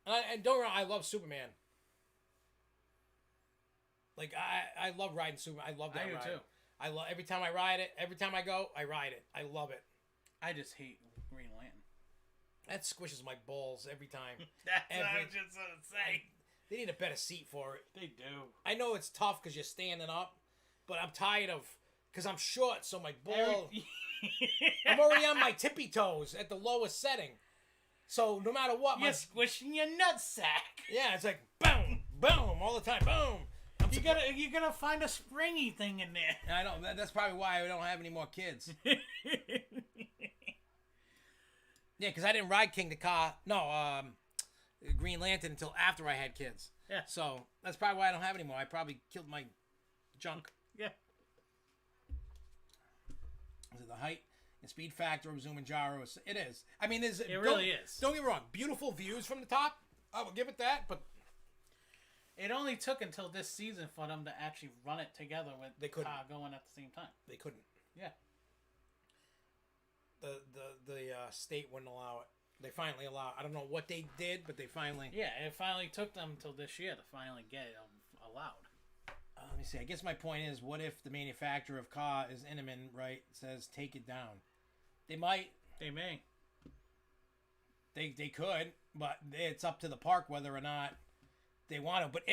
don't get me wrong, I love Superman. Like I love riding Superman. I love that I do ride. too. I love every time I ride it. Every time I go, I ride it. I love it. I just hate Green Lantern. That squishes my balls every time. That's what I was just gonna say. They need a better seat for it. They do. I know it's tough because you're standing up, but I'm tired of because I'm short, so my ball. I'm already on my tippy toes at the lowest setting, so no matter what, You're squishing your nutsack. yeah, it's like boom, boom all the time, boom. You gotta find a springy thing in there. I know that's probably why I don't have any more kids. Yeah, because I didn't ride Green Lantern until after I had kids. Yeah. So that's probably why I don't have any more. I probably killed my junk. Yeah. Is it the height and speed factor of Zumanjaro? It is. I mean, it really is. Don't get me wrong. Beautiful views from the top. I will give it that, but it only took until this season for them to actually run it together with they couldn't going at the same time. They couldn't. Yeah. The state wouldn't allow it. They finally allowed. I don't know what they did, but they finally. Yeah, it finally took them till this year to finally get it allowed. Let me see. I guess my point is, what if the manufacturer of car is Intamin, right? Says take it down. They might. They may. They could, but it's up to the park whether or not they want to. But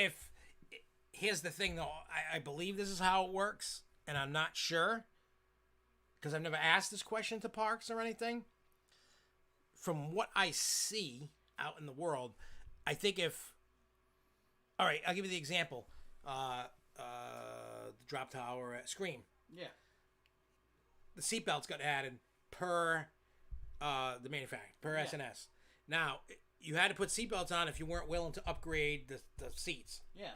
here's the thing, though, I believe this is how it works, and I'm not sure because I've never asked this question to parks or anything. From what I see out in the world, I think all right, I'll give you the example. The drop tower at Scream. Yeah. The seatbelts got added per the manufacturer, per SNS. Now, you had to put seatbelts on if you weren't willing to upgrade the seats. Yeah.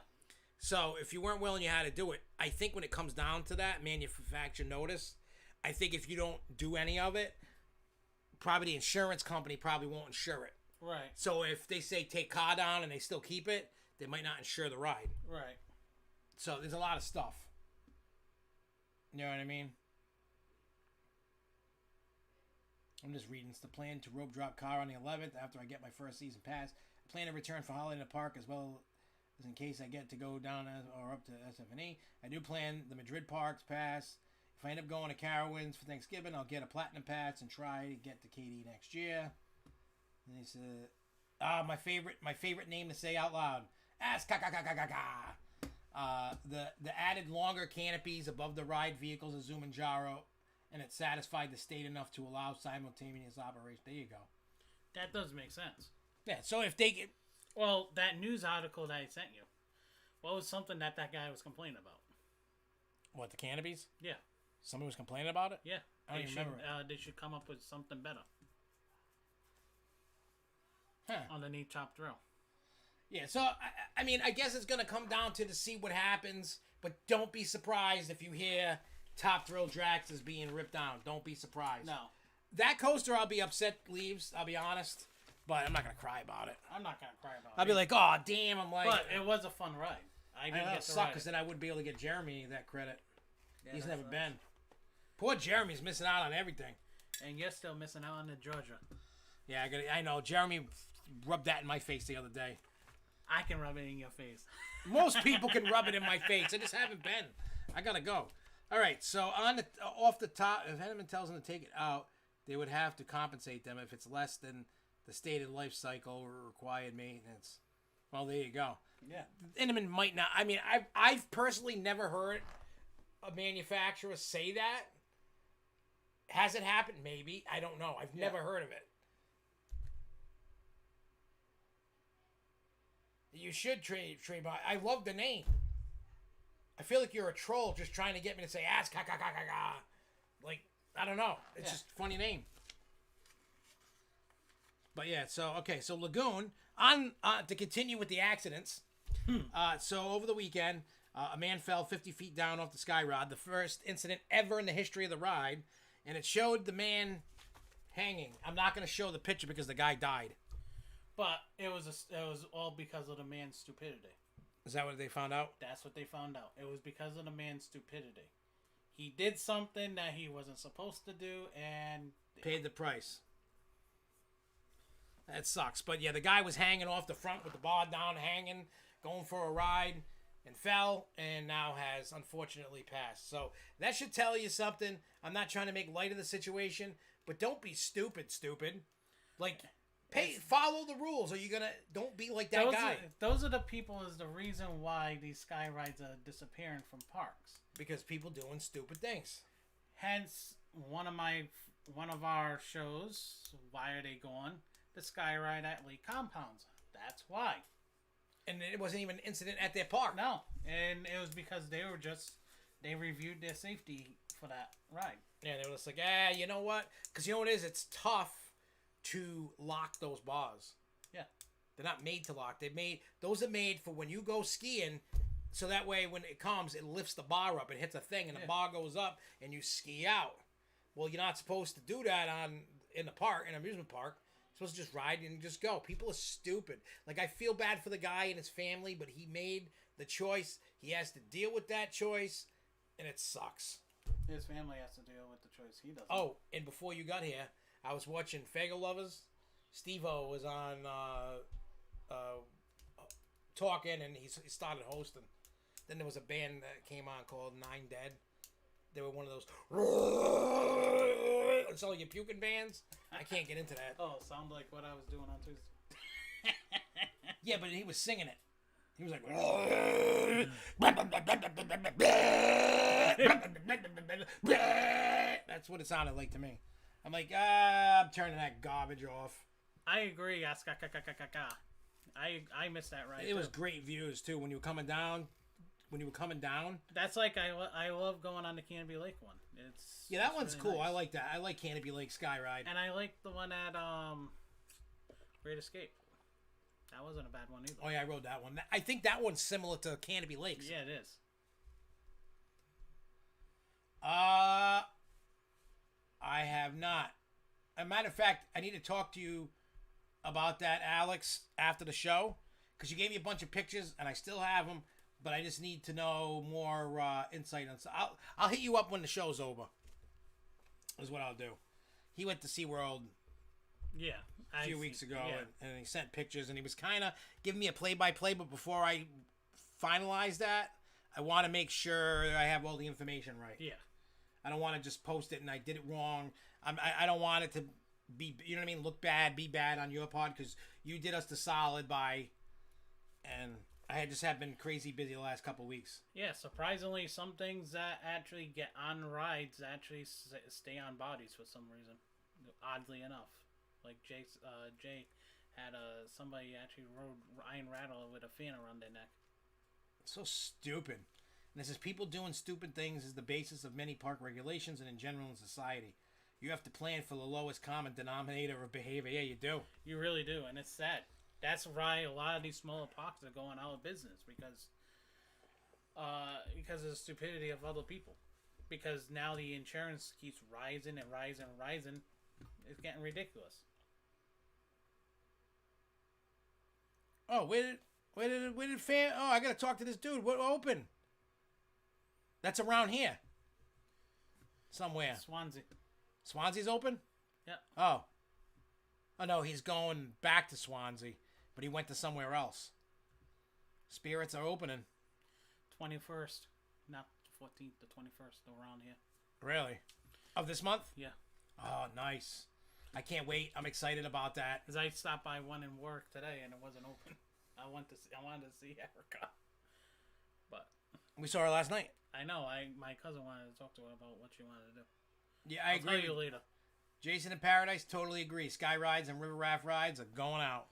So, if you weren't willing, you had to do it. I think when it comes down to that, manufacturer notice, I think if you don't do any of it, probably the insurance company probably won't insure it. Right. So, if they say take car down and they still keep it, they might not insure the ride. Right. So, there's a lot of stuff. You know what I mean? I'm just reading. It's the plan to rope drop car on the 11th after I get my first season pass. I plan to return for Holiday in the Park as well as in case I get to go down or up to SFNE. I do plan the Madrid Parks pass. If I end up going to Carowinds for Thanksgiving, I'll get a platinum pass and try to get to KD next year. And he said, my favorite name to say out loud. The added longer canopies above the ride vehicles of Zumanjaro, and it satisfied the state enough to allow simultaneous operation. There you go. That does make sense. Yeah, so if they get... Well, that news article that I sent you, what was something that guy was complaining about? What, the canopies? Yeah. Somebody was complaining about it? Yeah. I don't even remember it. They should come up with something better. Huh. Underneath Top Thrill. Yeah, so, I mean, I guess it's going to come down to see what happens, but don't be surprised if you hear Top Thrill Dragster is being ripped down. Don't be surprised. No. That coaster, I'll be upset leaves, I'll be honest, but I'm not going to cry about it. I'm not going to cry about it. I'll be like, oh, damn, I'm like... But it was a fun ride. I didn't get to ride because then I wouldn't be able to get Jeremy that credit. Yeah, He's never been. Poor Jeremy's missing out on everything. And you're still missing out on the Georgia. Yeah, I know. Jeremy rubbed that in my face the other day. I can rub it in your face. Most people can rub it in my face. I just haven't been. I gotta go. All right. So off the top, if Henneman tells them to take it out, they would have to compensate them if it's less than the stated life cycle or required maintenance. Well, there you go. Yeah. Henneman might not. I mean, I've personally never heard a manufacturer say that. Has it happened? Maybe. I don't know. I've never heard of it. You should trade by. I love the name. I feel like you're a troll just trying to get me to say ass ka ka ka ka ka. Like, I don't know. It's just a funny name. But yeah, so Lagoon on to continue with the accidents. So over the weekend, a man fell 50 feet down off the sky rod, the first incident ever in the history of the ride, and it showed the man hanging. I'm not going to show the picture because the guy died. But it was all because of the man's stupidity. Is that what they found out? That's what they found out. It was because of the man's stupidity. He did something that he wasn't supposed to do and paid the price. That sucks. But yeah, the guy was hanging off the front with the bar down, hanging, going for a ride, and fell, and now has unfortunately passed. So that should tell you something. I'm not trying to make light of the situation, but don't be stupid. Like, follow the rules, or don't be like that guy. Those are the people is the reason why these sky rides are disappearing from parks. Because people doing stupid things. Hence, one of our shows, Why Are They Gone? The sky ride at Lake Compounds. That's why. And it wasn't even an incident at their park. No, and it was because they reviewed their safety for that ride. Yeah, they were just like, you know what? Because you know what it is? It's tough to lock those bars. Yeah. They're not made to lock. Those are made for when you go skiing, so that way when it comes, it lifts the bar up. It hits a thing, and the bar goes up, and you ski out. Well, you're not supposed to do that in the park, in an amusement park. You're supposed to just ride and just go. People are stupid. Like, I feel bad for the guy and his family, but he made the choice. He has to deal with that choice, and it sucks. His family has to deal with the choice. He doesn't. Oh, and before you got here, I was watching Fago Lovers. Steve-O was on talking, and he started hosting. Then there was a band that came on called Nine Dead. They were one of those it's all your puking bands. I can't get into that. Oh, sound like what I was doing on Tuesday. Yeah, but he was singing it. He was like that's what it sounded like to me. I'm like, I'm turning that garbage off. I agree. I missed that right. It was great views too when you were coming down. That's like I love going on the Canopy Lake one. That one's really cool. nice. I like that. I like Canopy Lake Sky Ride. And I like the one at Great Escape. That wasn't a bad one either. Oh yeah, I rode that one. I think that one's similar to Canopy Lakes. Yeah, it is. I have not. As a matter of fact, I need to talk to you about that, Alex, after the show, because you gave me a bunch of pictures and I still have them, but I just need to know more insight on. I'll hit you up when the show's over. Is what I'll do. He went to SeaWorld. Yeah. A few weeks ago, and he sent pictures, and he was kind of giving me a play-by-play, but before I finalize that, I want to make sure I have all the information right. Yeah. I don't want to just post it and I did it wrong. I don't want it to be, you know what I mean, look bad, be bad on your part, because you did us the solid and I just have been crazy busy the last couple of weeks. Yeah, surprisingly, some things that actually get on rides actually stay on bodies for some reason, oddly enough. Like Jay had somebody actually rode Iron Rattle with a fan around their neck. So stupid. And this is people doing stupid things is the basis of many park regulations and in general in society. You have to plan for the lowest common denominator of behavior. Yeah, you do. You really do, and it's sad. That's why a lot of these smaller parks are going out of business because of the stupidity of other people. Because now the insurance keeps rising and rising and rising. It's getting ridiculous. Oh, where did fan? Oh, I gotta talk to this dude. What open? That's around here. Somewhere. Swansea's open? Yeah. Oh. Oh no, he's going back to Swansea, but he went to somewhere else. Spirits are opening. 21st, not 14th, the 21st, around here. Really? Of this month? Yeah. Oh, nice. I can't wait. I'm excited about that. Because I stopped by one in work today and it wasn't open. I wanted to see Erica. But we saw her last night. I know. My cousin wanted to talk to her about what she wanted to do. Yeah, I agree. I'll tell you later. Jason in Paradise, totally agree. Sky rides and river raft rides are going out.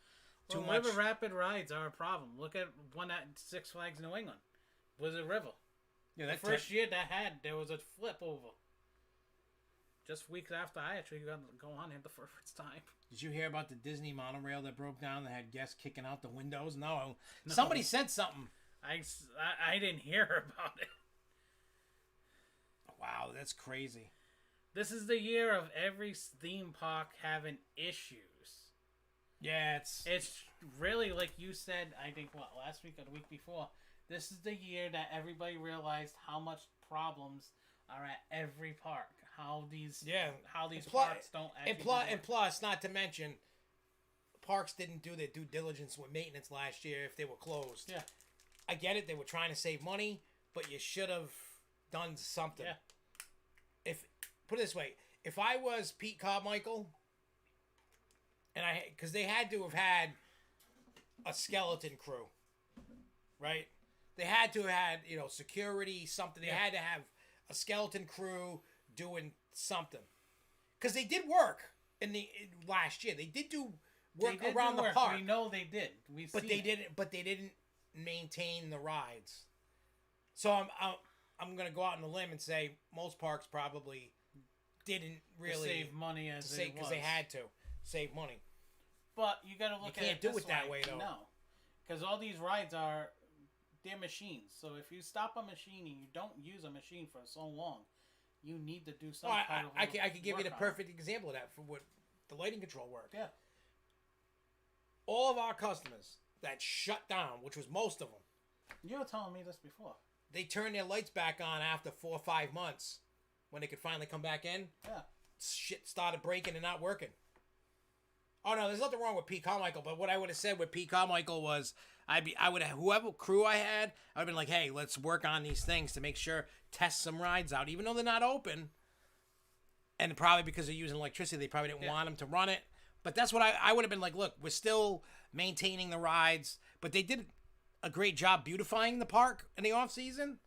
Well, river rapid rides are a problem. Look at one at Six Flags New England. Was a river. Yeah, the first year there was a flip over. Just weeks after I actually got to go on it the first time. Did you hear about the Disney monorail that broke down that had guests kicking out the windows? No. Somebody said something. I didn't hear about it. Wow, that's crazy. This is the year of every theme park having issues. Yeah, it's really like you said. I think last week or the week before. This is the year that everybody realized how much problems are at every park. How these parks don't actually. And plus, not to mention, parks didn't do their due diligence with maintenance last year if they were closed. Yeah, I get it. They were trying to save money, but you should have done something. Yeah. Put it this way, if I was Pete Carmichael, and because they had to have had a skeleton crew, right? They had to have had, security, something. They had to have a skeleton crew doing something. Because they did work last year. They did do work around the park. We know they did. But they didn't maintain the rides. So I'm going to go out on a limb and say most parks probably didn't really save money because they had to save money. But you got to look at it. You can't do it that way though. No, because all these rides they're machines. So if you stop a machine and you don't use a machine for so long, you need to do something. I could give you the perfect example of that for what the lighting control worked. Yeah. All of our customers that shut down, which was most of them. You were telling me this before. They turned their lights back on after 4 or 5 months when they could finally come back in. Yeah. Shit started breaking and not working. Oh no, there's nothing wrong with Pete Carmichael, but what I would have said with Pete Carmichael was I would have whoever crew I had, I'd have been like, hey, let's work on these things to make sure, test some rides out, even though they're not open. And probably because they're using electricity, they probably didn't want them to run it. But that's what I would have been like, look, we're still maintaining the rides, but they did a great job beautifying the park in the off season.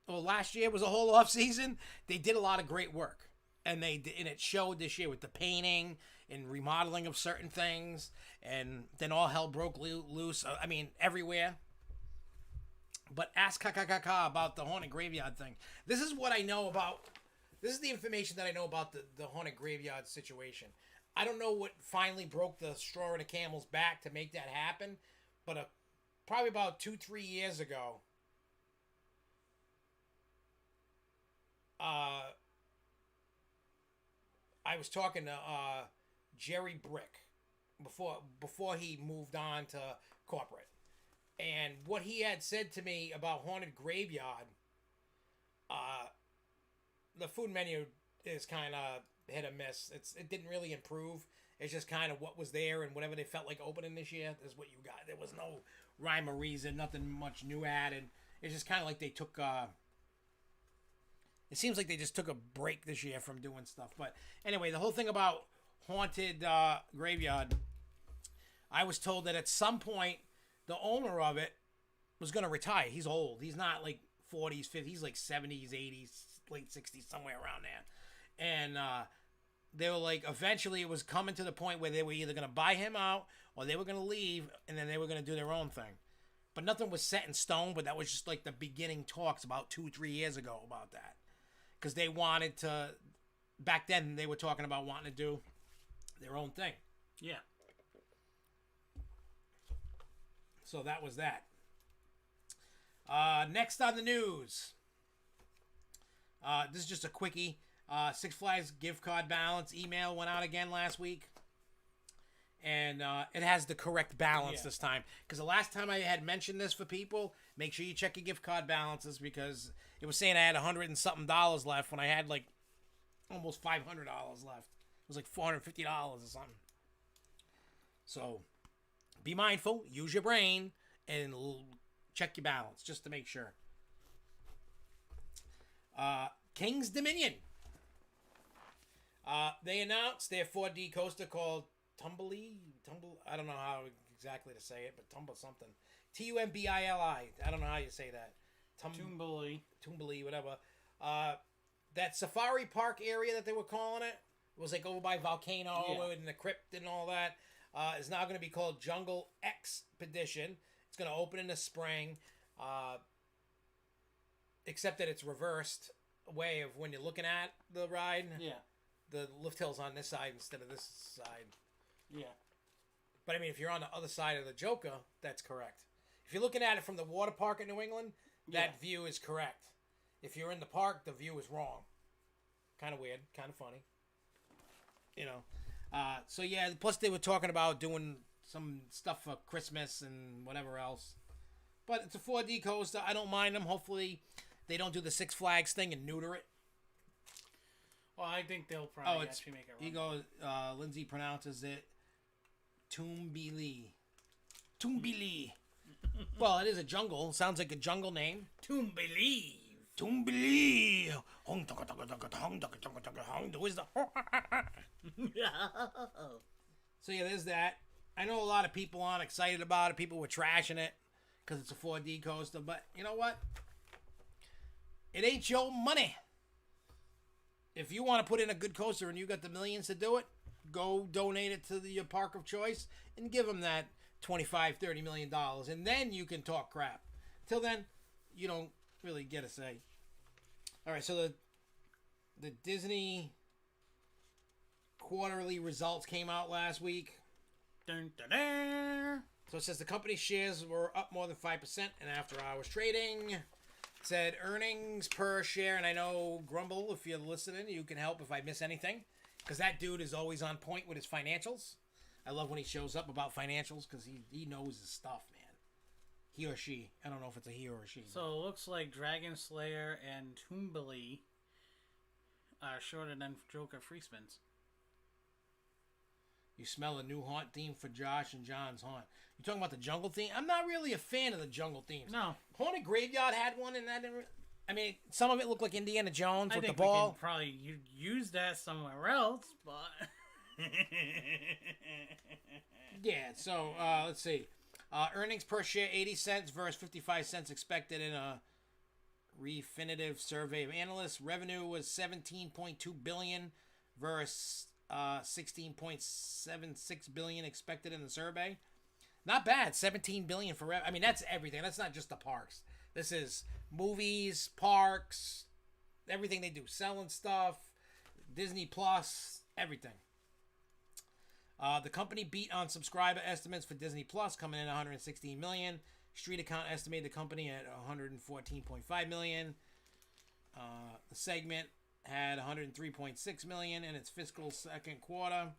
Well, last year was a whole off season. They did a lot of great work, and it showed this year with the painting and remodeling of certain things, and then all hell broke loose. I mean, everywhere. But ask Kaka about the haunted graveyard thing. This is what I know about. This is the information that I know about the haunted graveyard situation. I don't know what finally broke the straw in the camel's back to make that happen, but probably about 2-3 years ago, I was talking to Jerry Brick before he moved on to corporate, and what he had said to me about haunted graveyard, the food menu is kind of hit or miss. It didn't really improve. It's just kind of what was there, and whatever they felt like opening this year is what you got. There was no rhyme or reason, nothing much new added. It's just kind of like they took. It seems like they just took a break this year from doing stuff. But anyway, the whole thing about haunted graveyard, I was told that at some point the owner of it was going to retire. He's old. He's not like 40s, 50s. He's like 70s, 80s, late 60s, somewhere around there. And they were like, eventually it was coming to the point where they were either going to buy him out or they were going to leave, and then they were going to do their own thing. But nothing was set in stone, but that was just like the beginning talks about 2-3 years ago about that. Because they wanted to, back then they were talking about wanting to do their own thing. Yeah. So that was that. Next on the news. This is just a quickie. Six Flags gift card balance email went out again last week. And it has the correct balance this time. Because the last time I had mentioned this for people, make sure you check your gift card balances, because it was saying I had $100 and something left when I had like almost $500 left. It was like $450 or something. So be mindful, use your brain, and check your balance just to make sure. King's Dominion. They announced their 4D coaster called Tumbili. I don't know how exactly to say it, but Tumble something. Tumbili. I don't know how you say that. Tumbili, whatever. That safari park area that they were calling it was like over by Volcano and the Crypt and all that. Is now going to be called Jungle Expedition. It's going to open in the spring. except that it's reversed way of when you're looking at the ride. Yeah. The lift hill's on this side instead of this side. Yeah. But I mean, if you're on the other side of the Joker, that's correct. If you're looking at it from the water park in New England, that view is correct. If you're in the park, the view is wrong. Kind of weird, kind of funny. You know. So yeah, plus they were talking about doing some stuff for Christmas and whatever else. But it's a 4D coaster. I don't mind them. Hopefully they don't do the Six Flags thing and neuter it. Well, I think they'll probably actually make it run. He goes, Lindsay pronounces it Tumbili. Tumbili. Well, it is a jungle. Sounds like a jungle name. Tumbili. Tumbili. Where's the... So yeah, there's that. I know a lot of people aren't excited about it. People were trashing it because it's a 4D coaster. But you know what? It ain't your money. If you want to put in a good coaster and you got the millions to do it, go donate it to your park of choice and give them that $25-30 million. And then you can talk crap. Till then, you don't really get a say. All right, so the Disney quarterly results came out last week. Dun, dun, dun. So it says the company shares were up more than 5% in after-hours trading. It said earnings per share, and I know Grumble, if you're listening, you can help if I miss anything, because that dude is always on point with his financials. I love when he shows up about financials because he knows his stuff, man. He or she. I don't know if it's a he or a she. So it looks like Dragon Slayer and Tumbili are shorter than Joker free spins. You smell a new haunt theme for Josh and John's haunt. You talking about the jungle theme? I'm not really a fan of the jungle themes. No. Haunted Graveyard had one, and that didn't... I mean, some of it looked like Indiana Jones with the I think ball. we can probably use that somewhere else, but... Yeah, so let's see. Earnings per share 80 cents versus 55 cents expected in a Refinitiv survey of analysts. Revenue was $17.2 billion versus $16.76 billion expected in the survey. Not bad. $17 billion for I mean, that's everything. That's not just the parks. This is movies, parks, everything they do, selling stuff, Disney Plus, everything. The company beat on subscriber estimates for Disney Plus, coming in at 116 million. Street Account estimated the company at 114.5 million. The segment had 103.6 million in its fiscal second quarter.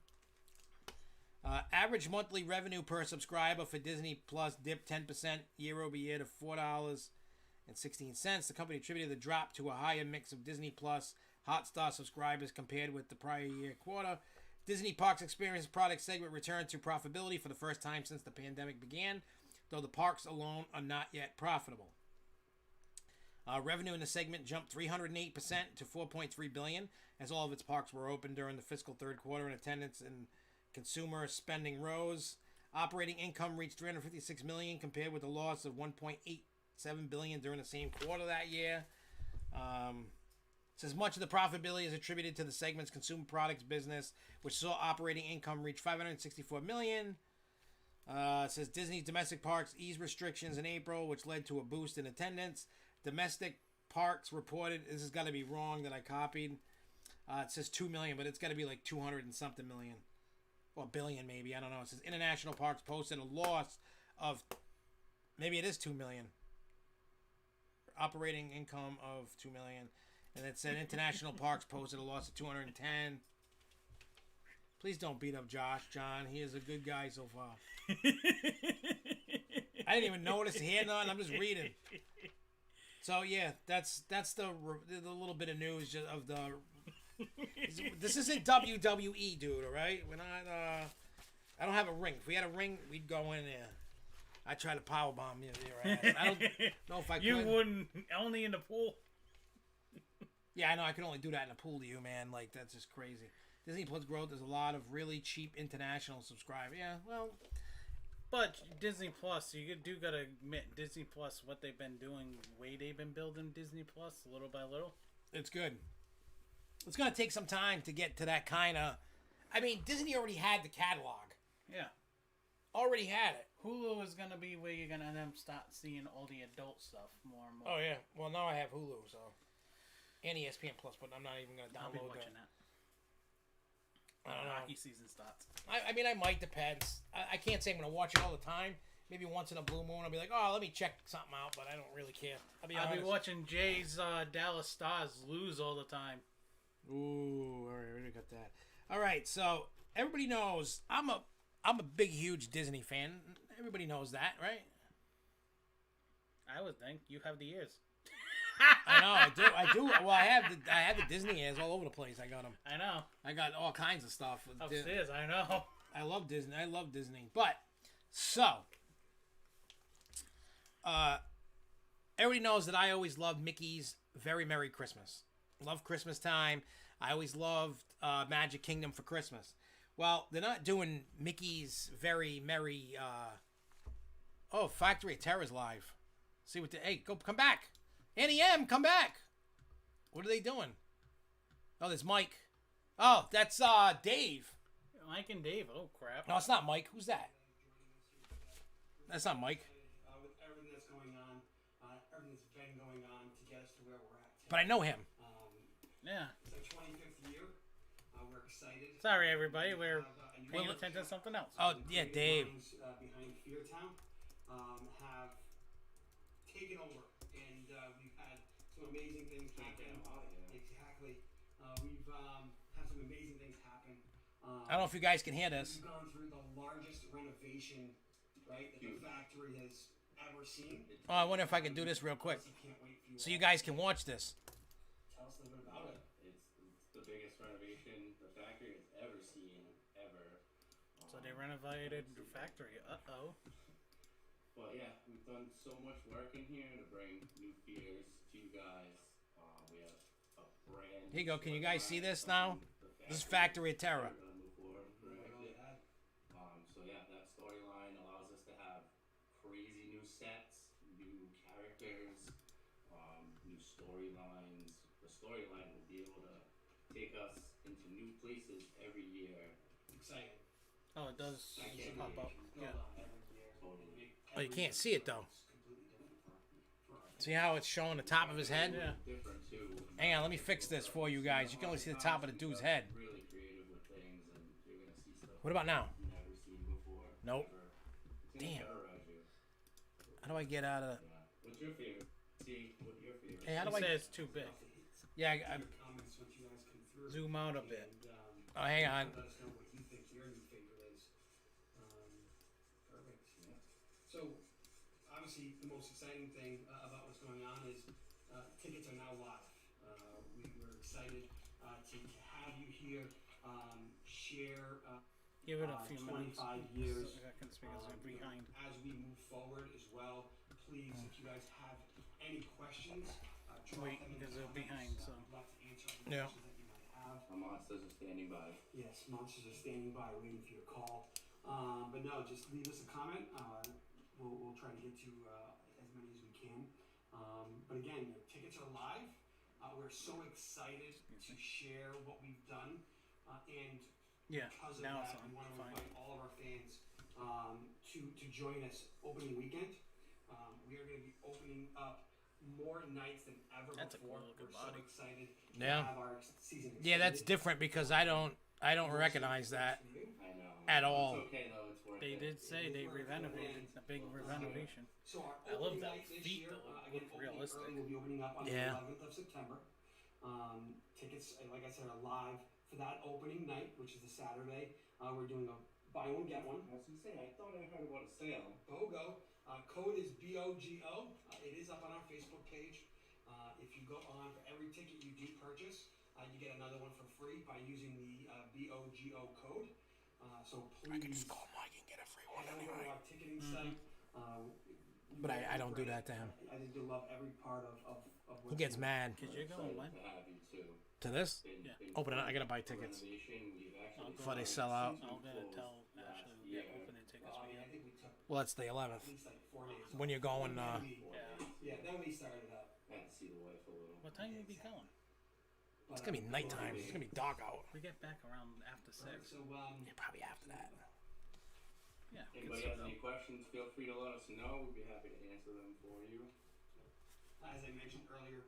Average monthly revenue per subscriber for Disney Plus dipped 10% year over year to $4.16. The company attributed the drop to a higher mix of Disney Plus Hotstar subscribers compared with the prior year quarter. Disney Parks Experience product segment returned to profitability for the first time since the pandemic began, though the parks alone are not yet profitable. Revenue in the segment jumped 308% to $4.3 billion, as all of its parks were open during the fiscal third quarter, and attendance and consumer spending rose. Operating income reached $356 million, compared with a loss of $1.87 billion during the same quarter that year. Says much of the profitability is attributed to the segment's consumer products business, which saw operating income reach $564 million. It says Disney's domestic parks eased restrictions in April, which led to a boost in attendance. Domestic parks reported, this has got to be wrong that I copied. It says 2 million, but it's got to be like 200 and something million. Or billion maybe, I don't know. It says international parks posted a loss of, maybe it is 2 million. Operating income of 2 million. And it said international parks posted a loss of 210. Please don't beat up John. He is a good guy so far. I didn't even notice the hand on. I'm just reading. So yeah, that's the little bit of news of the. This isn't WWE, dude. All right, we're not. I don't have a ring. If we had a ring, we'd go in there. I try to powerbomb your ass. I don't know if I could. You wouldn't. Only in the pool. Yeah, I know. I can only do that in a pool to you, man. Like, that's just crazy. Disney Plus growth, there's a lot of really cheap international subscribers. Yeah, well. But Disney Plus, you do got to admit, Disney Plus, what they've been doing, the way they've been building Disney Plus, little by little. It's good. It's going to take some time to get to that kind of... I mean, Disney already had the catalog. Yeah. Already had it. Hulu is gonna be where you're gonna then start seeing all the adult stuff more and more. Oh yeah. Well, now I have Hulu, so and ESPN Plus, but I'm not even gonna I'll be download watching that. that. I don't know. Hockey season starts. I mean, I might, depends. I can't say I'm gonna watch it all the time. Maybe once in a blue moon, I'll be like, oh, let me check something out, but I don't really care. I'll be honest. watching Jay's Dallas Stars lose all the time. Ooh, all right, we got that. All right, so everybody knows I'm a big, huge Disney fan. Everybody knows that, right? I would think you have the ears. I know, I do. Well, I have the Disney ears all over the place. I got them. I know. I got all kinds of stuff. Upstairs, I know. I love Disney. I love Disney. But so, everybody knows that I always loved Mickey's Very Merry Christmas. Love Christmas time. I always loved Magic Kingdom for Christmas. Well, they're not doing Mickey's Very Merry. Oh, Factory of Terror's live. See what? Hey, come back. Annie M, come back. What are they doing? Oh, there's Mike. Oh, that's Dave. Mike and Dave. Oh crap. No, it's not Mike. Who's that? That's not Mike. With everything that's going on, everything that's been going on to get us to where we're at today. But I know him. Yeah. It's our 25th year. We're excited. Sorry, everybody. We're attention to something else. Oh, yeah, Dave. Behind Feartown have taken over, and we've had some amazing things happen. Exactly. We've had some amazing things happen. I don't know if you guys can hear this. We've gone through the largest renovation, right, that the factory has ever seen. Oh, I wonder if I can do this real quick, Can't wait for you so you guys can watch this. Tell us a little bit about it. It's the biggest renovation the factory has ever seen, ever. So they renovated the factory. Uh-oh. But yeah, we've done so much work in here to bring new fears to you guys. We have a brand. Here you go. Can you guys see this now? This is Factory of Terror. So yeah, that storyline allows us to have crazy new sets, new characters, new storylines. The storyline will be able to take us into new places every year. Exciting. Oh, it does pop up. Yeah. Oh, you can't see it though. It's completely different for our See how it's showing the top of his head? Yeah. Different too. Hang on, let me fix this for you guys. You can only see the top of the dude's head. Really creative with things, and you're gonna see stuff What about now? you've never seen before. Nope. Ever. It's gonna Damn. terrorize you. How do I get out of? Yeah. What's your favorite? See what your favorite? Hey, how do He I? says it's too big. Yeah. comments once you guys come through. Zoom out a bit. And, Oh, hang on. let us know what you think your new favorite is. Perfect. Yeah. So, obviously, the most exciting thing about what's going on is tickets are now live. We're excited to have you here, share. Give it a few minutes. 25 years. So I can speak as they're behind. As we move forward as well, please, if you guys have any questions, drop Wait, them in because the they're comments. behind, so. We'd love to answer any Yeah. questions that you might have. The monsters are standing by. Yes, monsters are standing by waiting for your call. But no, just leave us a comment. We'll try to get to as many as we can. But again, the tickets are live. We're so excited to share what we've done. And Yeah. because of Now it's that, on. we want to Fine. invite all of our fans to join us opening weekend. We are going to be opening up more nights than ever That's a before. cool looking We're body. so excited Yeah. to have our season Yeah, that's extended. different because I don't recognize that I know. at all. It's okay though. It's worth They it. did say they renovated a big renovation. So our I love opening that night this feet year, that look again, opening realistic. early, we'll be opening up on Yeah. the 11th of September. Tickets, like I said, are live for that opening night, which is a Saturday. We're doing a buy one get one. I was gonna say, I thought I heard about a sale. BOGO. Code is BOGO. It is up on our Facebook page. If you go on for every ticket you do purchase, you get another one for free by using the BOGO code. So please. I can just call Mike and get a free one head over to anyway. our ticketing site. But I don't do that to him. I think you'll love every part of what He gets mad. Cause you're going when? To have you too. To this? Yeah. Open it. I gotta buy tickets. Renovation, we've actually Before they sell out. I'm gonna tell Ashley we get opening tickets I we mean, I have. think we took Well, it's the 11th. at least like 4 days. When you're going, Yeah, then we started up. I had to see the wife a little. What time will we be going? it's gonna be nighttime. It's gonna be dark out. We get back around after 6. So Yeah, probably after that. Yeah. Anybody has any questions, feel free to let us know. We'd be happy to answer them for you. As I mentioned earlier,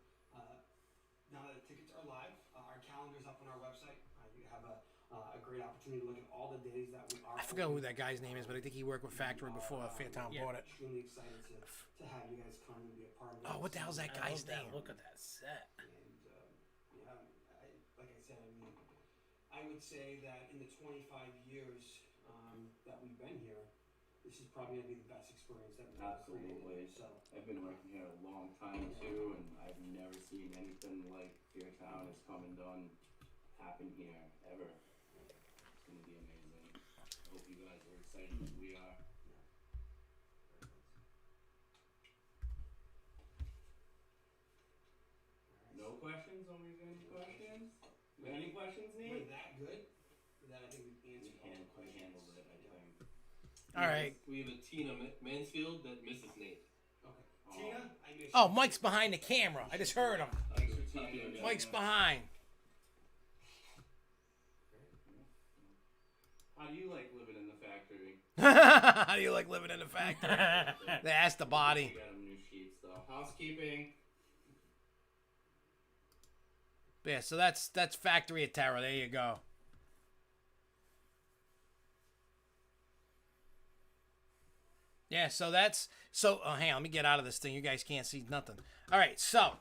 now that the tickets are live, our calendar's up on our website. You have a great opportunity to look at all the days that we are. I forgot who that guy's name is, but I think he worked with Factory before Fairtown Yeah. bought it. Extremely excited to have you guys come and be a part of it. Oh, what the hell's that I guy's love that name? look at that set. And yeah, like I said, I mean, I would say that in the 25 years that we've been here, this is probably gonna be the best experience that we've ever Absolutely. created. So I've been working here a long time too, and I've never seen anything like Fairtown has come and done happen here ever. It's gonna be amazing. I hope you guys are excited as we are. No questions? Nobody got any questions? You got any questions, we're Nate? that good that I think we've We answered all the questions. handled it, I think. All right. We have a Tina Mansfield that misses Nate. Okay. Tina, I miss Oh, you. Mike's behind the camera. I just heard him. Thanks for talking to Mike's behind. How do you like living in the factory? How do you like living in the factory? That's the We body. got him new sheets though. Housekeeping. Yeah, so that's Factory of Terror. There you go. Yeah, so that's hang on, let me get out of this thing. You guys can't see nothing. All right, so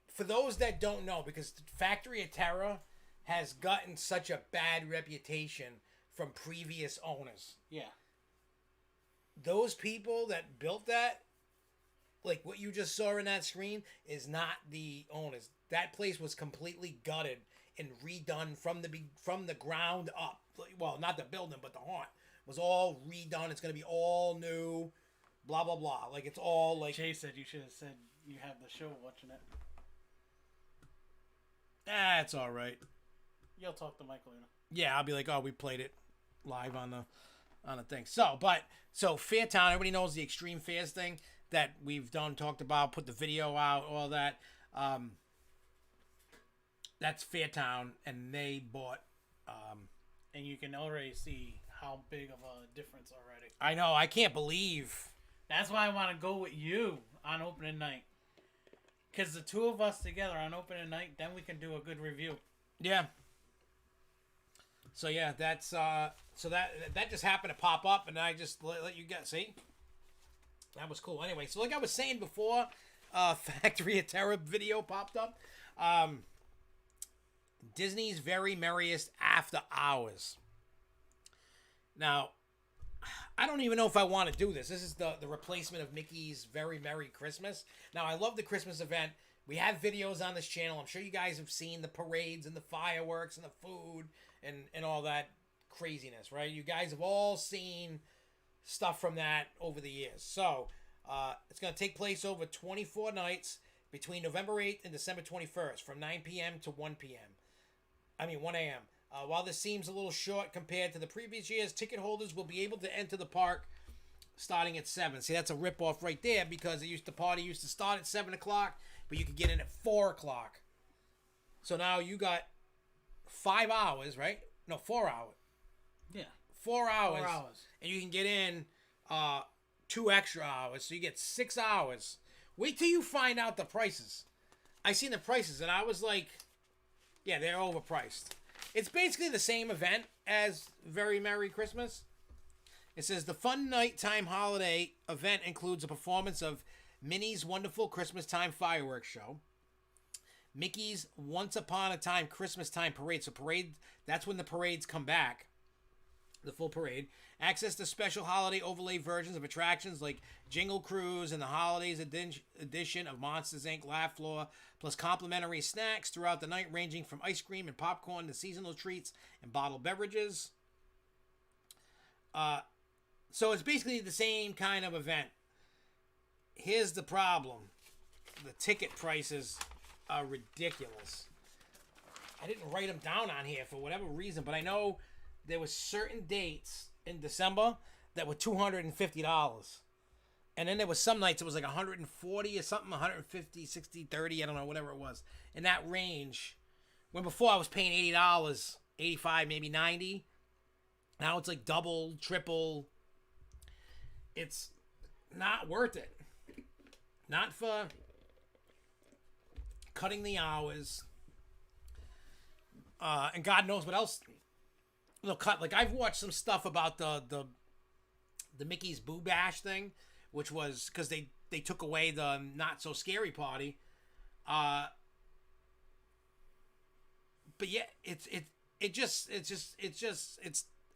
for those that don't know, because Factory of Terror has gotten such a bad reputation from previous owners. Yeah. Those people that built that, like what you just saw in that screen, is not the owners. That place was completely gutted and redone from the ground up. Well, not the building, but the haunt was all redone. It's gonna be all new. Blah blah blah. Like it's all like. Jay said you should have said you have the show watching it. It's all right. You'll talk to Mike later. Yeah, I'll be like, oh, we played it live on the thing. So Fairtown, everybody knows the Extreme Fairs thing that we've talked about, put the video out, all that. That's Fairtown, and they bought. And you can already see how big of a difference already. I know, I can't believe. That's why I want to go with you on opening night. Because the two of us together on opening night, then we can do a good review. Yeah. So yeah, that's so that just happened to pop up, and I just let you get see. That was cool. Anyway, so like I was saying before, Factory of Terror video popped up. Disney's Very Merriest After Hours. Now, I don't even know if I want to do this. This is the replacement of Mickey's Very Merry Christmas. Now, I love the Christmas event. We have videos on this channel. I'm sure you guys have seen the parades and the fireworks and the food and all that craziness, right? You guys have all seen stuff from that over the years. So, it's going to take place over 24 nights between November 8th and December 21st from 9 p.m. to 1 a.m. While this seems a little short compared to the previous years, ticket holders will be able to enter the park starting at 7. See, that's a ripoff right there because the party used to start at 7 o'clock, but you could get in at 4 o'clock. So now you got 5 hours, right? No, 4 hours. Yeah. 4 hours. 4 hours. And you can get in 2 extra hours, so you get 6 hours. Wait till you find out the prices. I seen the prices, and I was like, yeah, they're overpriced. It's basically the same event as Very Merry Christmas. It says the fun nighttime holiday event includes a performance of Minnie's Wonderful Christmas Time Fireworks Show, Mickey's Once Upon a Time Christmas Time Parade. So that's when the parades come back, the full parade. Access to special holiday overlay versions of attractions like Jingle Cruise and the Holidays edition of Monsters, Inc. Laugh Floor, plus complimentary snacks throughout the night ranging from ice cream and popcorn to seasonal treats and bottled beverages. So it's basically the same kind of event. Here's the problem. The ticket prices are ridiculous. I didn't write them down on here for whatever reason, but I know there was certain dates in December that were $250. And then there was some nights it was like 140 or something, 150, 60, 30, I don't know, whatever it was. In that range. When before I was paying $80, 85, maybe 90. Now it's like double, triple. It's not worth it. Not for cutting the hours. And God knows what else they'll cut. Like, I've watched some stuff about the Mickey's Boo Bash thing, which was because they took away the not so scary party. But yeah, it's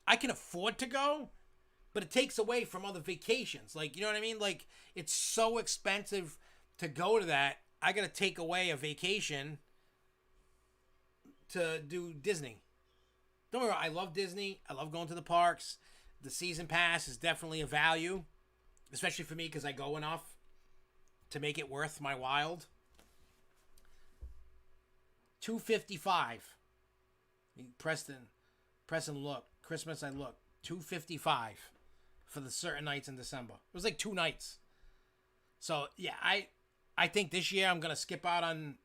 I can afford to go, but it takes away from other vacations. Like, you know what I mean? Like, it's so expensive to go to that. I got to take away a vacation to do Disney. Don't worry, I love Disney. I love going to the parks. The season pass is definitely a value, especially for me because I go enough to make it worth my while. $255. Preston, look. Christmas, I look. $255 for the certain nights in December. It was like 2 nights. So yeah, I think this year I'm gonna skip out on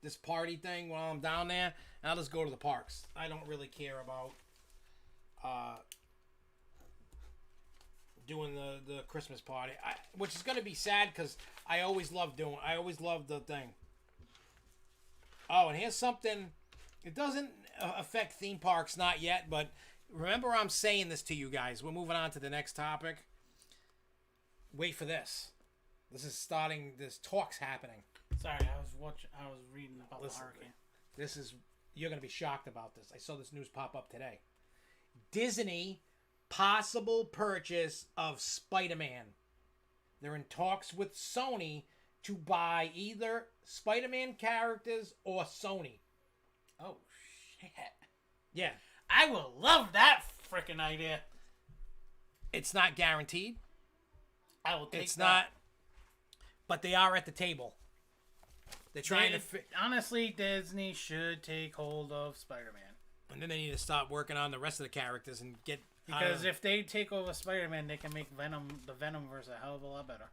this party thing while I'm down there, and I'll just go to the parks. I don't really care about doing the Christmas party, which is gonna be sad because I always loved the thing. Oh, and here's something. It doesn't affect theme parks, not yet, but remember I'm saying this to you guys. We're moving on to the next topic. Wait for this. This is starting. This talk's happening. Sorry, I was reading about the hurricane. You're going to be shocked about this. I saw this news pop up today. Disney, possible purchase of Spider-Man. They're in talks with Sony to buy either Spider-Man characters or Sony. Oh, shit. Yeah. I will love that freaking idea. It's not guaranteed. I will take It's that. not. But they are at the table. They're trying honestly, Disney should take hold of Spider-Man. And then they need to start working on the rest of the characters and get... Because if they take over Spider-Man, they can make the Venomverse a hell of a lot better.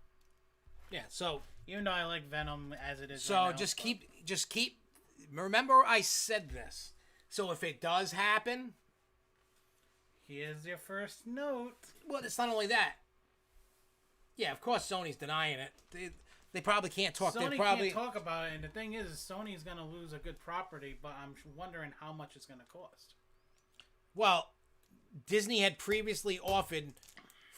Yeah, so... Even though I like Venom as it is So right now, just keep... Remember I said this. So if it does happen... Here's your first note. Well, it's not only that. Yeah, of course Sony's denying it. They probably can't talk. Sony they probably can't talk about it, and the thing is Sony's going to lose a good property, but I'm wondering how much it's going to cost. Well, Disney had previously offered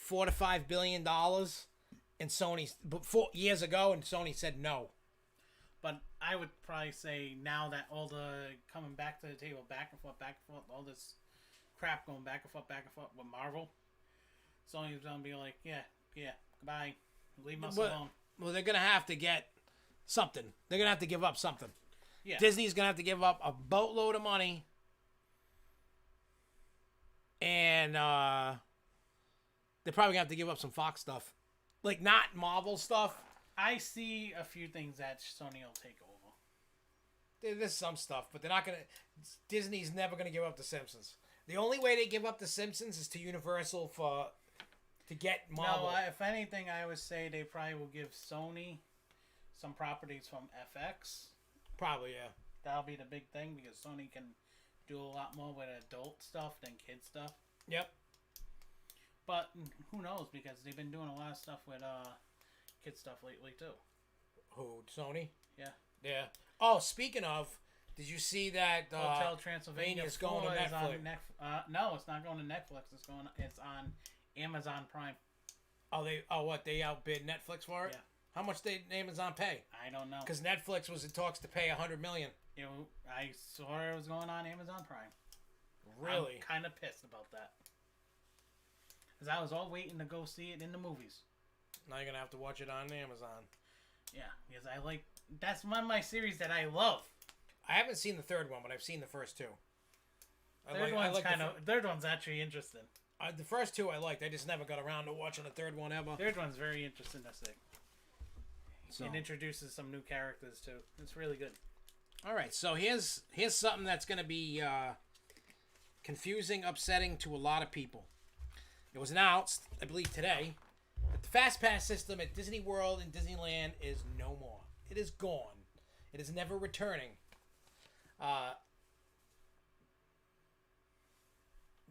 $4 to $5 billion, and Sony years ago, and Sony said no. But I would probably say now that all the coming back to the table, back and forth, all this crap going back and forth with Marvel, Sony's going to be like, yeah, goodbye, leave us alone. Well, they're going to have to get something. They're going to have to give up something. Yeah. Disney's going to have to give up a boatload of money. And they're probably going to have to give up some Fox stuff. Like, not Marvel stuff. I see a few things that Sony will take over. There's some stuff, but they're not going to... Disney's never going to give up The Simpsons. The only way they give up The Simpsons is to Universal to get Marvel. No, if anything, I would say they probably will give Sony some properties from FX. Probably, yeah. That'll be the big thing because Sony can do a lot more with adult stuff than kid stuff. Yep. But who knows, because they've been doing a lot of stuff with kid stuff lately too. Who, Sony? Yeah. Yeah. Oh, speaking of, did you see that Hotel Transylvania is going to is Netflix? On no, it's not going to Netflix. It's on Amazon Prime. They outbid Netflix for it? Yeah. How much did Amazon pay? I don't know. Because Netflix was in talks to pay $100 million. I saw it was going on Amazon Prime. Really? I'm kind of pissed about that. Because I was all waiting to go see it in the movies. Now you're going to have to watch it on Amazon. Yeah, because that's one of my series that I love. I haven't seen the third one, but I've seen the first two. Third one's actually interesting. The first two I liked. I just never got around to watching the third one ever. Third one's very interesting to see. So. It introduces some new characters too. It's really good. All right, so here's something that's going to be confusing, upsetting to a lot of people. It was announced, I believe today, that the Fast Pass system at Disney World and Disneyland is no more. It is gone. It is never returning.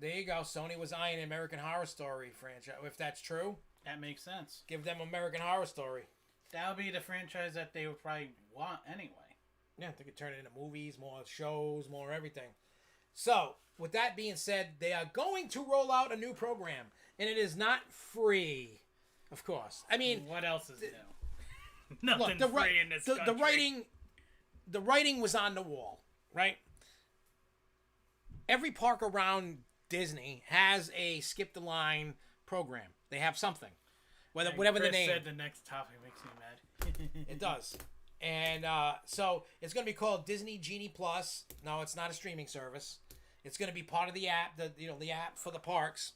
There you go. Sony was eyeing American Horror Story franchise. If that's true, That makes sense. give them American Horror Story. That would be the franchise that they would probably want anyway. Yeah, they could turn it into movies, more shows, more everything. So, with that being said, they are going to roll out a new program, and it is not free, of course. I mean, What else is new? Nothing look, free in this country. the writing was on the wall, right? Every park around Disney has a skip the line program. They have something, And whatever the Chris name. said the next topic makes me mad. It does. And so it's going to be called Disney Genie Plus. No, it's not a streaming service. It's going to be part of the app, the app for the parks.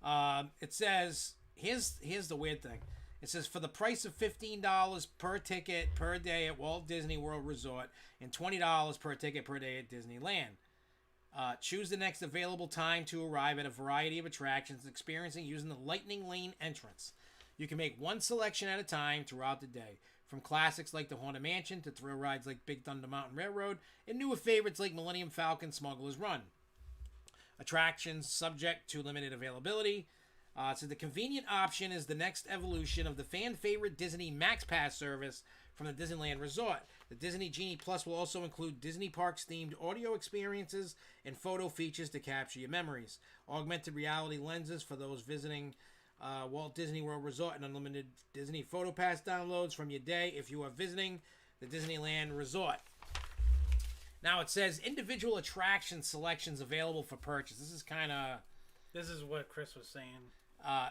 It says here's the weird thing. It says for the price of $15 per ticket per day at Walt Disney World Resort and $20 per ticket per day at Disneyland. Choose the next available time to arrive at a variety of attractions experiencing using the Lightning Lane entrance. You can make one selection at a time throughout the day, from classics like the Haunted Mansion to thrill rides like Big Thunder Mountain Railroad and newer favorites like Millennium Falcon Smuggler's Run. Attractions subject to limited availability. So the convenient option is the next evolution of the fan favorite Disney Max Pass service from the Disneyland Resort. The Disney Genie Plus will also include Disney Parks themed audio experiences and photo features to capture your memories. Augmented reality lenses for those visiting Walt Disney World Resort and unlimited Disney Photo Pass downloads from your day if you are visiting the Disneyland Resort. Now it says individual attraction selections available for purchase. This is what Chris was saying.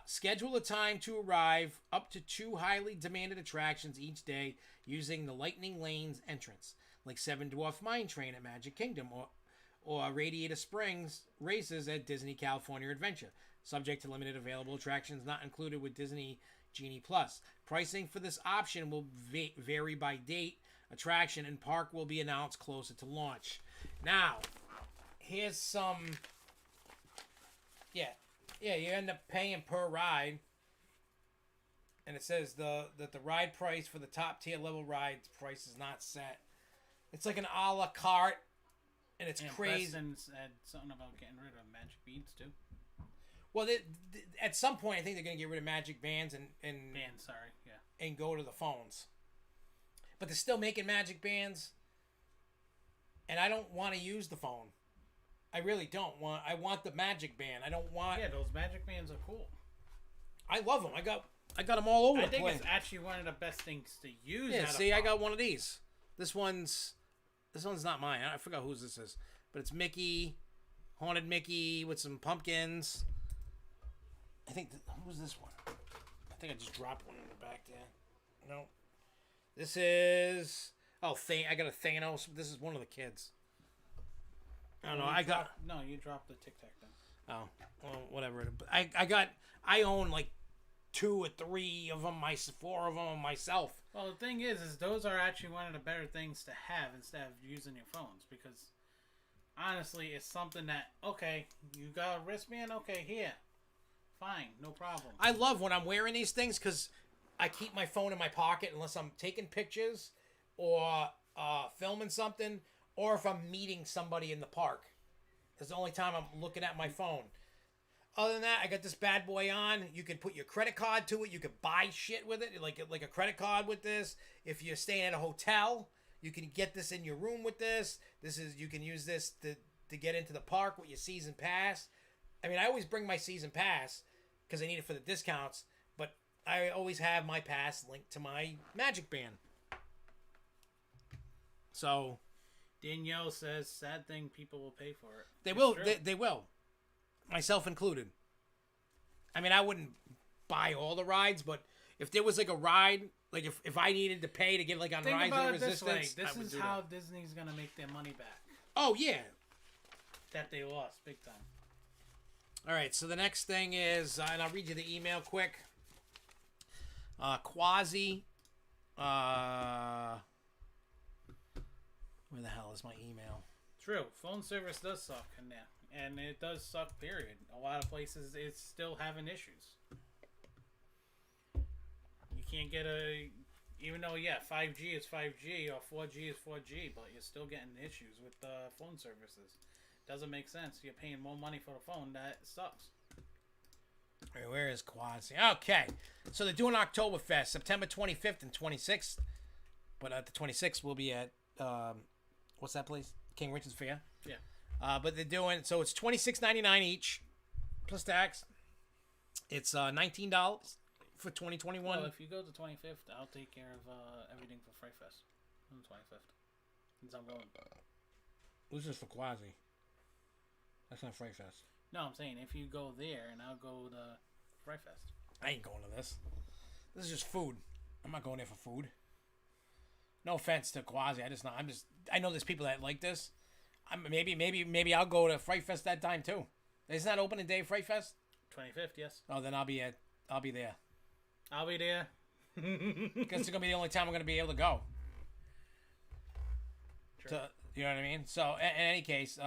Schedule a time to arrive up to 2 highly demanded attractions each day using the Lightning Lanes entrance, like Seven Dwarf Mine Train at Magic Kingdom or Radiator Springs races at Disney California Adventure, subject to limited available attractions not included with Disney Genie Plus. Pricing for this option will vary by date, attraction, and park will be announced closer to launch. Now, here's some... Yeah, you end up paying per ride. And it says that the ride price for the top tier level rides price is not set. It's like an a la carte, and it's crazy. Preston said something about getting rid of magic beads too. Well, at some point, I think they're going to get rid of magic bands and go to the phones. But they're still making magic bands, and I don't want to use the phone. I really don't want. I want the magic band. I don't want. Yeah, those magic bands are cool. I love them. I got them all over the place. I think it's actually one of the best things to use. Yeah, see, I got one of these. This one's not mine. I forgot whose this is, but it's Mickey, Haunted Mickey with some pumpkins. I think who's this one? I think I just dropped one in the back there. No, this is I got a Thanos. This is one of the kids. I don't know. You dropped the Tic Tac then. Oh, well, whatever. I own like 2 or 3 of them, 4 of them myself. Well, the thing is those are actually one of the better things to have instead of using your phones, because honestly, it's something that, okay, you got a wristband, okay, here, fine, no problem. I love when I'm wearing these things because I keep my phone in my pocket unless I'm taking pictures or filming something, or if I'm meeting somebody in the park. It's the only time I'm looking at my phone. Other than that, I got this bad boy on. You can put your credit card to it. You can buy shit with it, like a credit card with this. If you're staying at a hotel, you can get this in your room with this. You can use this to get into the park with your season pass. I mean, I always bring my season pass because I need it for the discounts, but I always have my pass linked to my Magic Band. So... Danielle says, sad thing, people will pay for it. They will. They will. Myself included. I mean, I wouldn't buy all the rides, but if there was like a ride, like if I needed to pay to get like on Think Rise about of it this Resistance, way. I This would is do how that. Disney's going to make their money back. Oh, yeah. That they lost, big time. All right, so the next thing is, and I'll read you the email quick. Quasi... where the hell is my email? True. Phone service does suck in there. And it does suck, period. A lot of places, it's still having issues. You can't get even though, 5G is 5G or 4G is 4G, but you're still getting issues with phone services. Doesn't make sense. You're paying more money for the phone. That sucks. All right, where is Quasi? Okay, so they're doing Oktoberfest, September 25th and 26th. But at the 26th, we'll be at, what's that place? King Richard's Fair. Yeah. But they're doing, so it's $26.99 each, plus tax. It's $19 for 2021. Well, if you go to 25th, I'll take care of everything for Fright Fest on the 25th. Since I'm going. This is for Quasi. That's not Fright Fest. No, I'm saying if you go there and I'll go to Fright Fest. I ain't going to this. This is just food. I'm not going there for food. No offense to Quasi. I know there's people that like this. Maybe I'll go to Fright Fest that time too. Isn't that opening day of Fright Fest? 25th, yes. Oh, then I'll be there. I'll be there. Because it's gonna be the only time I'm gonna be able to go. True. You know what I mean? So in any case,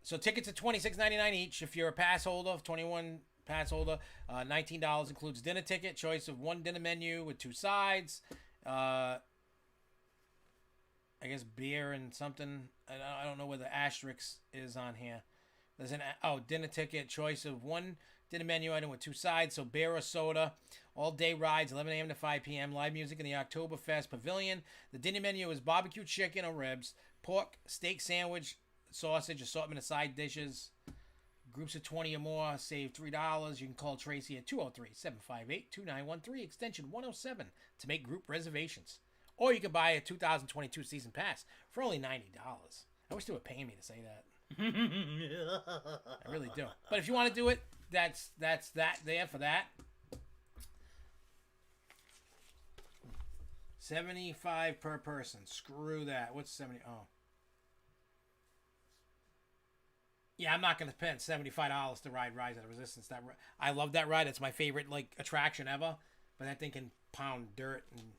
so tickets are $26.99 each. If you're a pass holder, 21 pass holder, $19 includes dinner ticket, choice of one dinner menu with 2 sides. I guess beer and something. I don't know where the asterisk is on here. There's dinner ticket, choice of one dinner menu item with 2 sides, so beer or soda. All day rides, 11 a.m. to 5 p.m. Live music in the Oktoberfest Pavilion. The dinner menu is barbecue chicken or ribs, pork, steak sandwich, sausage, assortment of side dishes. Groups of 20 or more save $3. You can call Tracy at 203-758-2913, extension 107 to make group reservations. Or you can buy a 2022 season pass for only $90. I wish they were paying me to say that. I really do. But if you want to do it, that's that there for that. $75 per person. Screw that. What's 70? Oh. Yeah, I'm not going to spend $75 to ride Rise of the Resistance. I love that ride. It's my favorite attraction ever. But that thing can pound dirt and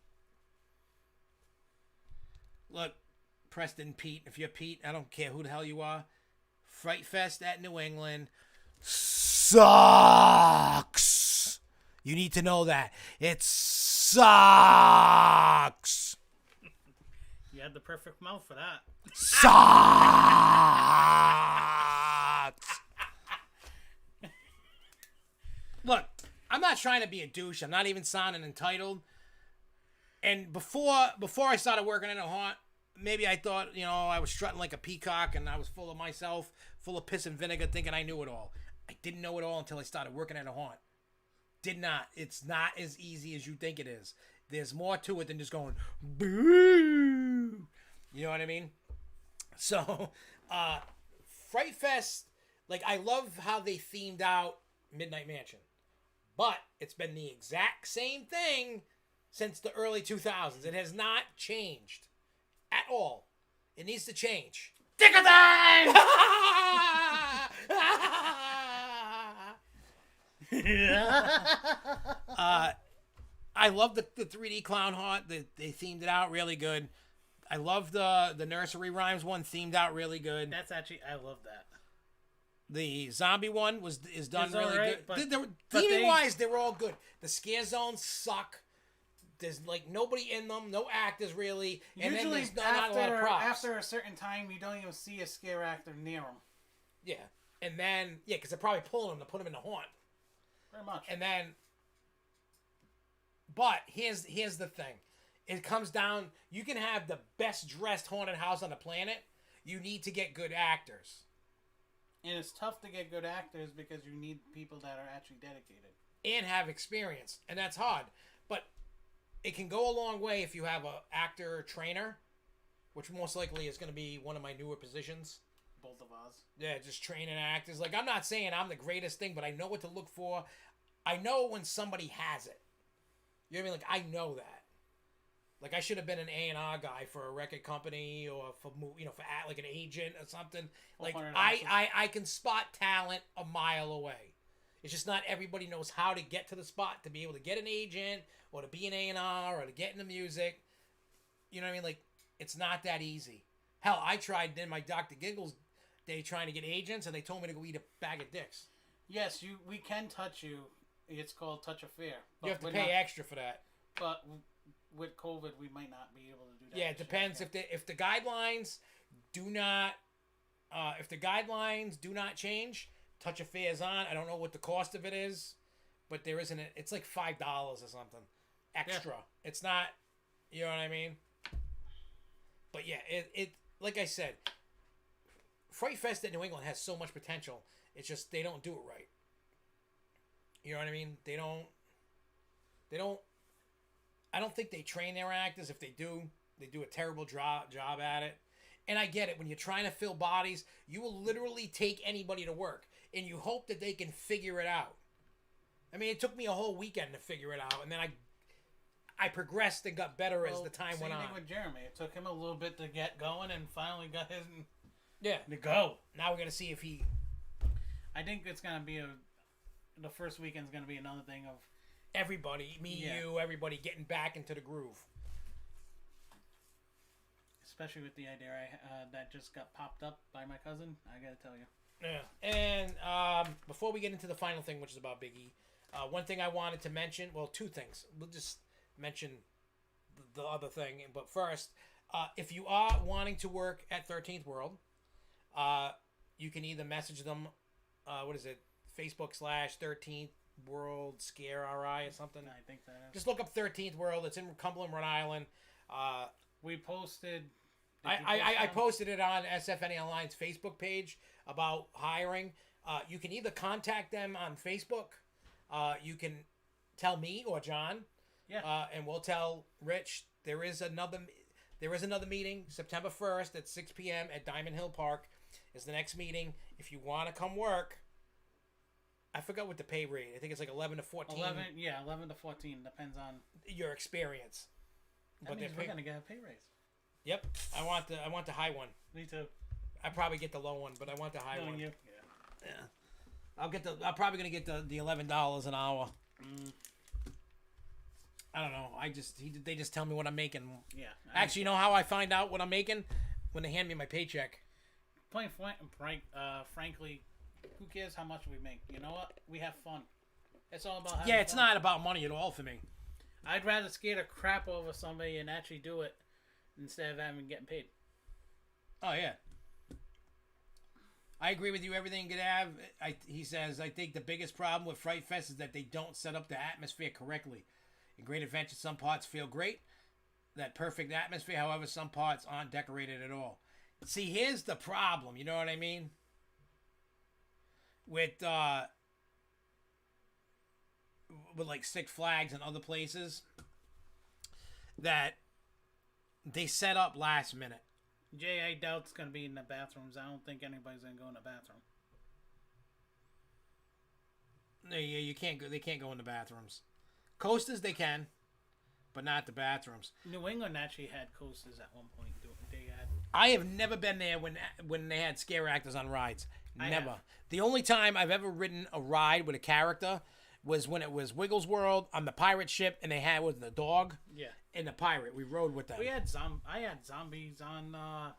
look, Preston, Pete, if you're Pete, I don't care who the hell you are. Fright Fest at New England sucks. You need to know that. It sucks. You had the perfect mouth for that. Sucks. Look, I'm not trying to be a douche. I'm not even sounding entitled. And before I started working in a haunt, maybe I thought, I was strutting like a peacock and I was full of myself, full of piss and vinegar, thinking I knew it all. I didn't know it all until I started working at a haunt. Did not. It's not as easy as you think it is. There's more to it than just going, boo. You know what I mean? So, Fright Fest, I love how they themed out Midnight Mansion. But it's been the exact same thing since the early 2000s. It has not changed at all. It needs to change. Tickle time! I love the 3D clown haunt. They themed it out really good. I love the nursery rhymes one themed out really good. That's actually, I love that. The zombie one is done really right, good. but Theming wise, they were all good. The scare zones suck. There's nobody in them, no actors really, and usually then there's not a lot of props. After a certain time, you don't even see a scare actor near them. Yeah, and then because they're probably pulling them to put them in the haunt. Very much. And then, but here's the thing, it comes down. You can have the best dressed haunted house on the planet. You need to get good actors. And it's tough to get good actors because you need people that are actually dedicated and have experience, and that's hard. But it can go a long way if you have a actor trainer, which most likely is going to be one of my newer positions. Both of us. Yeah, just training actors. I'm not saying I'm the greatest thing, but I know what to look for. I know when somebody has it. You know what I mean? I know that. I should have been an A&R guy for a record company or for an agent or something. I can spot talent a mile away. It's just not everybody knows how to get to the spot to be able to get an agent or to be an A&R or to get in the music. You know what I mean? It's not that easy. Hell, I tried in my Dr. Giggles day trying to get agents, and they told me to go eat a bag of dicks. Yes, we can touch you. It's called Touch a Fair. You have to pay extra for that. But with COVID, we might not be able to do that. Yeah, it depends. If the guidelines do not If the guidelines do not change, Touch a Fair is on. I don't know what the cost of it is, but there isn't. It's like $5 or something extra. Yeah. It's not. You know what I mean? But yeah, it like I said, Fright Fest at New England has so much potential. It's just they don't do it right. You know what I mean? They don't. I don't think they train their actors. If they do a terrible job at it. And I get it. When you're trying to fill bodies, you will literally take anybody to work, and you hope that they can figure it out. I mean, it took me a whole weekend to figure it out, and then I progressed and got better as the time went on. Same thing with Jeremy. It took him a little bit to get going, and finally got his to go. Now we're gonna see if he. I think it's gonna be the first weekend's gonna be another thing of everybody, you, everybody getting back into the groove. Especially with the idea that just got popped up by my cousin, I gotta tell you. Yeah, and before we get into the final thing, which is about Big E, one thing I wanted to mention, well, two things. We'll just mention the other thing, but first, if you are wanting to work at 13th World, you can either message them, Facebook/13th World Scare RI or something. I think that is. Just look up 13th World. It's in Cumberland, Rhode Island. We posted. I posted it on SFNEOnline's Facebook page about hiring. You can either contact them on Facebook. You can tell me or John. Yeah. And we'll tell Rich there is another meeting September 1st at 6 p.m. at Diamond Hill Park. Is the next meeting. If you want to come work, I forgot what the pay rate. I think it's like 11 to 14. 11 to 14 depends on your experience. That means we're gonna get a pay raise. Yep, I want the high one. Me too. I probably get the low one, but I want the high one. You. Yeah. I'm probably gonna get the $11 an hour. I don't know. They just tell me what I'm making. Yeah. Actually, you know how I find out what I'm making? When they hand me my paycheck. Frankly, who cares how much we make? You know what? We have fun. It's all about having Yeah, it's fun. not about money at all for me. I'd rather scare the crap over somebody and actually do it instead of having getting paid. Oh, yeah. I agree with you. Everything could have. He says, I think the biggest problem with Fright Fest is that they don't set up the atmosphere correctly. In Great Adventure, some parts feel great. That perfect atmosphere. However, some parts aren't decorated at all. See, here's the problem. You know what I mean? With like Six Flags and other places that they set up last minute. Jay, I doubt it's going to be in the bathrooms. I don't think anybody's going to go in the bathroom. No, you can't go. They can't go in the bathrooms. Coasters they can, but not the bathrooms. New England actually had coasters at one point. They had. I have never been there when they had scare actors on rides. Never. Have. The only time I've ever ridden a ride with a character was when it was Wiggles World on the pirate ship, and they had with the dog. Yeah. And the pirate. We rode with them. I had zombies on. What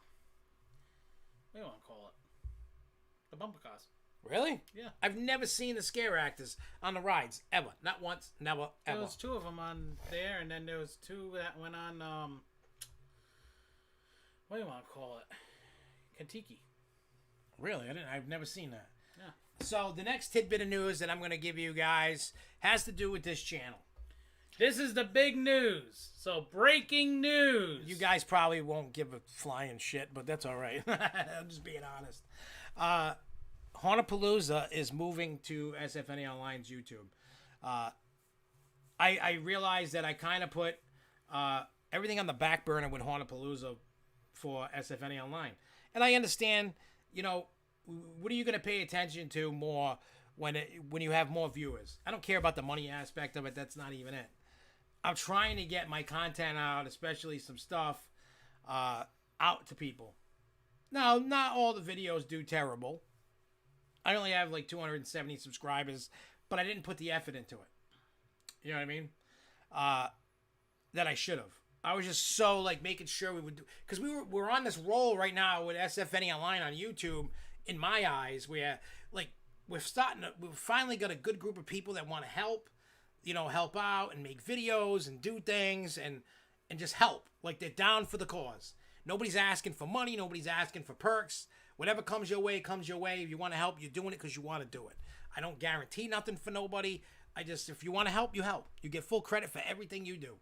do you want to call it? The bumper cars. Really? Yeah. I've never seen the scare actors on the rides ever. Not once. Never. Ever. There was two of them on there, and then there was two that went on. What do you want to call it? Kentucky. Really? I've never seen that. Yeah. So the next tidbit of news that I'm going to give you guys has to do with this channel. This is the big news. So breaking news. You guys probably won't give a flying shit, but that's all right. I'm just being honest. Haunapalooza is moving to SFNEOnline's YouTube. I realized that I kind of put everything on the back burner with Haunapalooza for SFNEOnline. And I understand, you know, what are you going to pay attention to more when you have more viewers? I don't care about the money aspect of it. That's not even it. I'm trying to get my content out, especially some stuff, out to people. Now, not all the videos do terrible. I only have like 270 subscribers, but I didn't put the effort into it. You know what I mean? That I should have. I was just so like making sure we would do, because we're on this roll right now with SFNEOnline on YouTube. In my eyes, where like we've finally got a good group of people that want to help, you know, help out and make videos and do things and just help. Like they're down for the cause. Nobody's asking for money. Nobody's asking for perks. Whatever comes your way, comes your way. If you want to help, you're doing it because you want to do it. I don't guarantee nothing for nobody. If you want to help, you help. You get full credit for everything you do.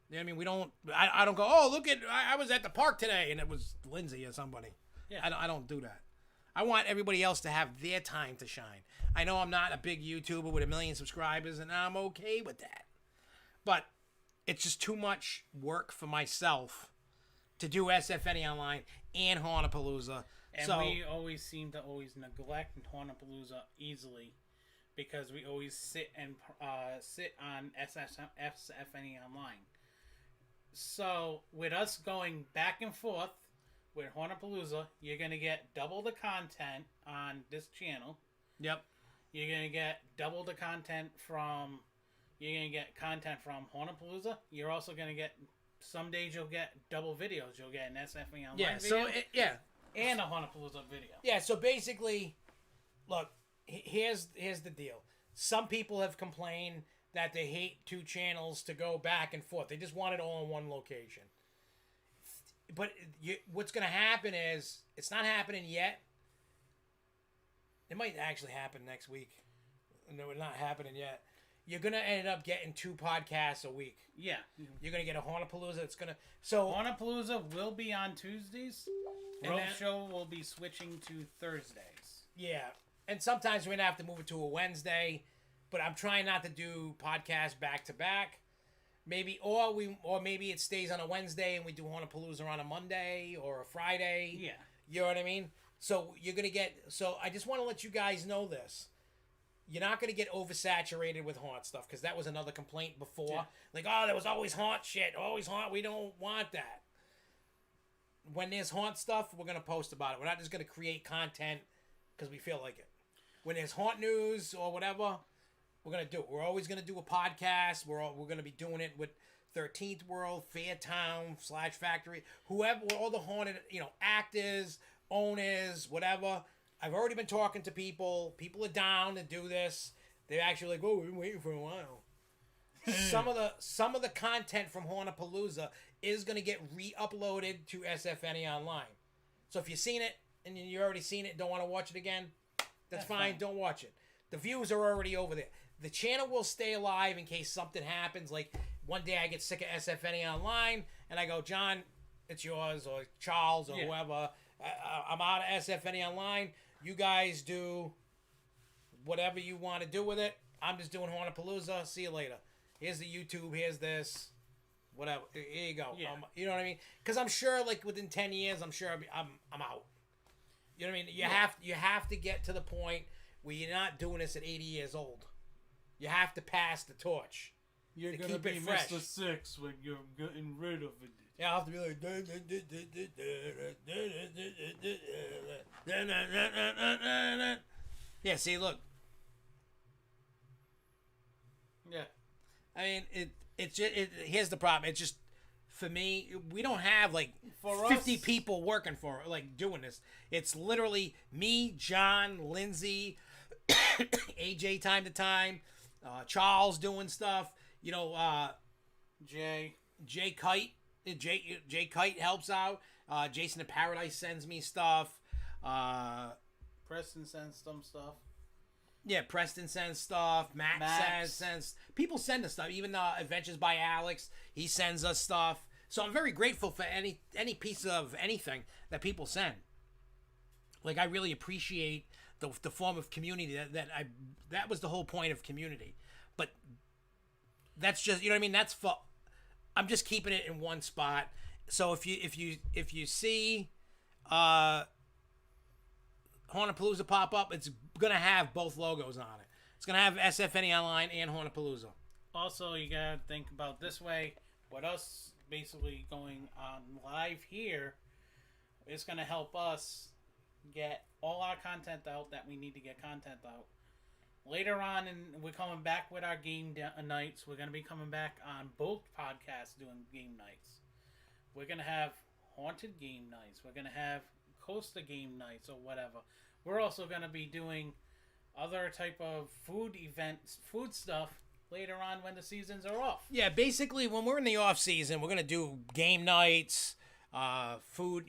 You know what I mean? We don't, I don't go, oh, look at, I was at the park today and it was Lindsay or somebody. Yeah. I don't do that. I want everybody else to have their time to shine. I know I'm not a big YouTuber with 1 million subscribers and I'm okay with that. But it's just too much work for myself to do SFNEOnline and Haunapalooza. And so, we always seem to neglect Haunapalooza easily because we always sit on SFNEOnline. So with us going back and forth with Haunapalooza, you're gonna get double the content on this channel. Yep. You're gonna get double the content from. You're gonna get content from Haunapalooza. You're also gonna get. Some days you'll get double videos. You'll get an SFNEOnline video. And a Haunapalooza video. Yeah, so basically, look, here's the deal. Some people have complained that they hate 2 channels to go back and forth. They just want it all in one location. But what's going to happen is, it's not happening yet. It might actually happen next week. No, it's not happening yet. You're going to end up getting 2 podcasts a week. Yeah. You're going to get a Haunapalooza. It's going to... So Haunapalooza will be on Tuesdays. And Road then- Show will be switching to Thursdays. Yeah. And sometimes we're going to have to move it to a Wednesday. But I'm trying not to do podcasts back to back. Maybe maybe it stays on a Wednesday and we do Haunapalooza on a Monday or a Friday. Yeah. You know what I mean? So you're going to get... So I just want to let you guys know this. You're not going to get oversaturated with haunt stuff, because that was another complaint before. Yeah. Like, oh, there was always haunt shit. Always haunt. We don't want that. When there's haunt stuff, we're going to post about it. We're not just going to create content because we feel like it. When there's haunt news or whatever, we're going to do it. We're always going to do a podcast. We're going to be doing it with 13th World, Fairtown, / Factory, whoever, all the haunted, actors, owners, whatever. I've already been talking to people. People are down to do this. They're actually like, oh, we've been waiting for a while. some of the content from Haunapalooza is going to get re-uploaded to SFNEOnline. So if you've seen it and you already seen it, don't want to watch it again, that's fine. Don't watch it. The views are already over there. The channel will stay alive in case something happens. Like one day I get sick of SFNEOnline and I go, John, it's yours, or Charles, or whoever. I'm out of SFNEOnline. You guys do whatever you want to do with it. I'm just doing Haunapalooza. See you later. Here's the YouTube. Here's this. Whatever. Here you go. Yeah. You know what I mean? Because I'm sure, like within 10 years, I'm sure I'm out. You know what I mean? You have to get to the point where you're not doing this at 80 years old. You have to pass the torch. You're to going to keep be it fresh. Mr. Six when you're getting rid of it. Yeah, I'll have to be like... Yeah, see, look. Yeah. I mean, here's the problem. It's just, for me, we don't have, like, For 50 us- people working for it, like, doing this. It's literally me, John, Lindsay, AJ time to time, Charles doing stuff, Jay. Jay Kite. Jay Kite helps out. Jason in Paradise sends me stuff. Preston sends some stuff. Yeah, Preston sends stuff. Matt sends. People send us stuff. Even Adventures by Alex, he sends us stuff. So I'm very grateful for any piece of anything that people send. Like, I really appreciate the form of community that was the whole point of community. But that's just, you know what I mean? That's for. I'm just keeping it in one spot. So if you see Haunapalooza pop up, it's gonna have both logos on it. It's gonna have SFNEOnline and Haunapalooza. Also, you gotta think about this way. With us basically going on live here, it's gonna help us get all our content out that we need to get content out. Later on, and we're coming back with our game nights. We're gonna be coming back on both podcasts doing game nights. We're gonna have haunted game nights. We're gonna have Costa game nights or whatever. We're also gonna be doing other type of food events, food stuff later on when the seasons are off. Yeah, basically when we're in the off season, we're gonna do game nights, food,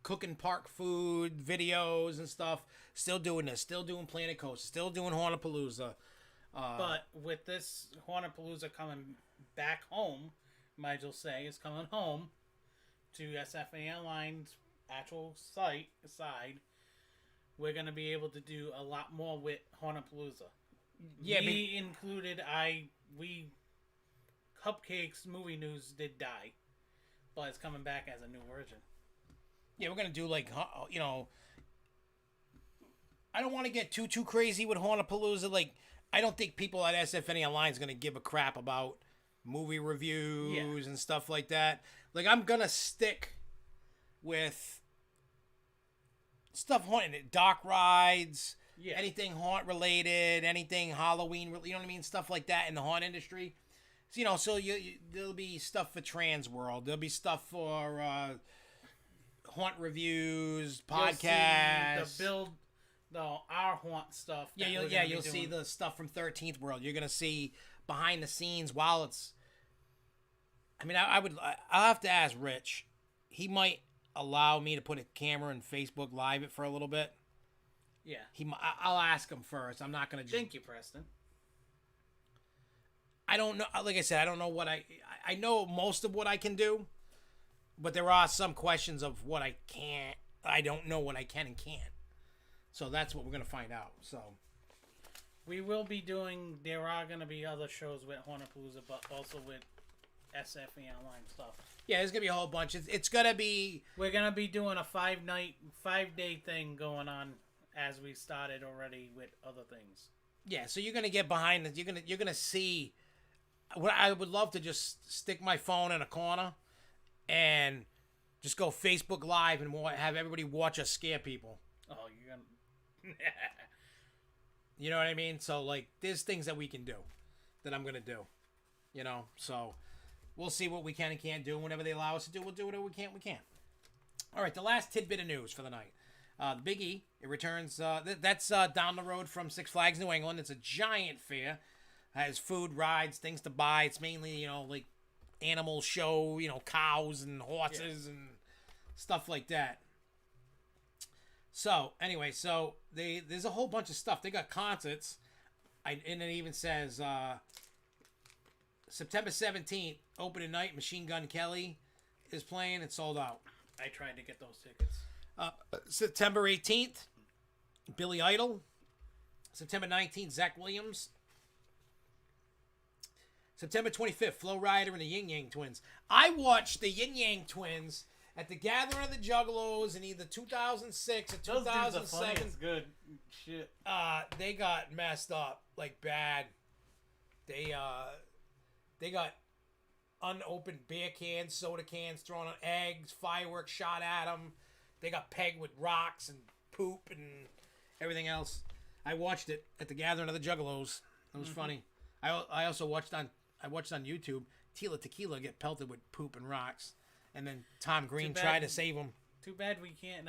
cooking park food videos and stuff. Still doing this. Still doing Planet Coaster. Still doing Haunapalooza. But with this Haunapalooza coming back home, might as well say it's coming home to SFNEOnline's actual side, we're gonna be able to do a lot more with Haunapalooza. Yeah, me included. We Cupcakes movie news did die, but it's coming back as a new version. Yeah, we're gonna do like I don't want to get too crazy with Haunapalooza. Like, I don't think people at SFNEOnline is gonna give a crap about movie reviews and stuff like that. Like, I'm gonna stick with stuff haunted, dock rides, anything haunt related, anything Halloween, you know what I mean, stuff like that in the haunt industry. So, so there'll be stuff for Trans World, there'll be stuff for haunt reviews, podcasts, our haunt stuff. You'll see the stuff from 13th World. You're gonna see behind the scenes while it's. I mean, I'll have to ask Rich. He might allow me to put a camera in Facebook Live it for a little bit. Yeah. I'll ask him first. I'm not gonna just. Thank you, Preston. I don't know. Like I said, I don't know what I know most of what I can do, but there are some questions of what I can't. I don't know what I can and can't. So that's what we're gonna find out. So. We will be doing. There are going to be other shows with Haunapalooza, but also with SFNEOnline stuff. Yeah, there's gonna be a whole bunch. It's gonna be. We're gonna be doing a 5-day thing going on as we started already with other things. Yeah, so you're gonna get behind it. You're gonna see. What I would love to just stick my phone in a corner, and just go Facebook Live and have everybody watch us scare people. Oh, you're gonna. You know what I mean? So, like, there's things that we can do that I'm going to do. So we'll see what we can and can't do. Whenever they allow us to do, we'll do whatever we can't. All right, the last tidbit of news for the night. The Big E, it returns. That's down the road from Six Flags New England. It's a giant fair. Has food, rides, things to buy. It's mainly, like animal show, cows and horses and stuff like that. So, anyway, there's a whole bunch of stuff. They got concerts. And it even says September 17th, opening night, Machine Gun Kelly is playing. It's sold out. I tried to get those tickets. September 18th, Billy Idol. September 19th, Zach Williams. September 25th, Flo Rida and the Yin Yang Twins. I watched the Yin Yang Twins at the Gathering of the Juggalos in either 2006 or 2007. It's good shit. They got messed up, like, bad. They got unopened beer cans, soda cans thrown on, eggs, fireworks shot at them. They got pegged with rocks and poop and everything else. I watched it at the Gathering of the Juggalos. It was funny. I also watched on YouTube Tila Tequila get pelted with poop and rocks. And then Tom Green tried to save him. Too bad we can't.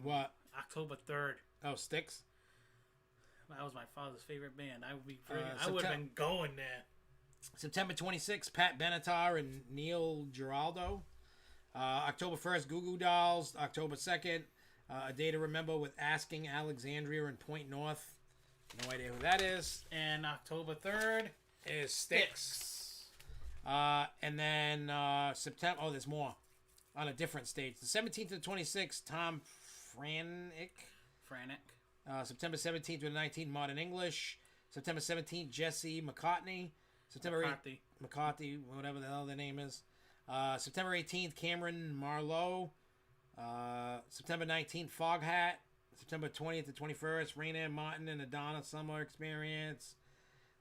What? October 3rd. Oh, Styx? That was my father's favorite band. I would have been going there. September 26th, Pat Benatar and Neil Giraldo. October 1st, Goo Goo Dolls. October 2nd, A Day to Remember with Asking Alexandria and Point North. No idea who that is. And October 3rd is Styx. And then September. Oh, there's more on a different stage. The 17th to the 26th, Tom Franick. September 17th to the 19th, Modern English. September 17th, Jesse McCartney. McCarthy, whatever the hell their name is. September 18th, Cameron Marlowe. September 19th, Foghat. September 20th to 21st, Raina Martin and Adana Summer Experience.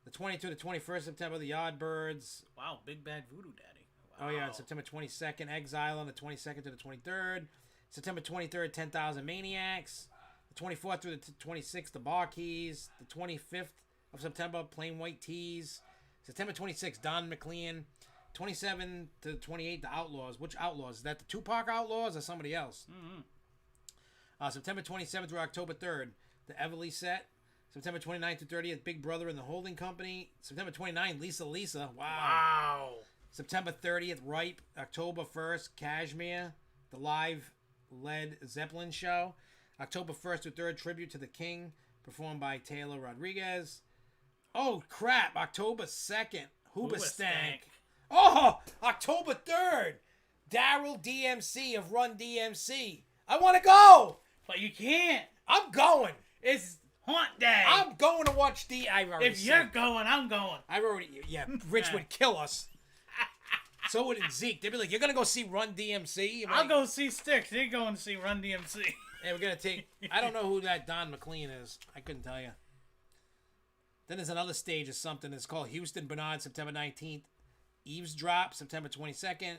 The 22nd to 21st September, the Yardbirds. Wow, Big Bad Voodoo Daddy. Wow. Oh, yeah, September 22nd, Exile on the 22nd to the 23rd. September 23rd, 10,000 Maniacs. The 24th through the 26th, the Bar Keys. The 25th of September, Plain White Tees. September 26th, Don McLean. 27th to the 28th, the Outlaws. Which Outlaws? Is that the Tupac Outlaws or somebody else? Mm-hmm. September 27th through October 3rd, the Everly Set. September 29th to 30th, Big Brother and the Holding Company. September 29th, Lisa. Wow. September 30th, Ripe. October 1st, Kashmir, the live Led Zeppelin show. October 1st to 3rd, Tribute to the King, performed by Taylor Rodriguez. Oh, crap. October 2nd, Hoobastank. Oh, October 3rd, Daryl DMC of Run DMC. I want to go. But you can't. I'm going. It's haunt day. I'm going to watch If you're going, I'm going. I've already, yeah, Rich would kill us. So would Zeke. They'd be like, you're going to go see Run DMC? I'm I'll like, go see Sticks. They're going to see Run DMC. Hey, we're going to take, I don't know who that Don McLean is. I couldn't tell you. Then there's another stage of something. It's called Houston Bernard, September 19th. Eavesdrop, September 22nd.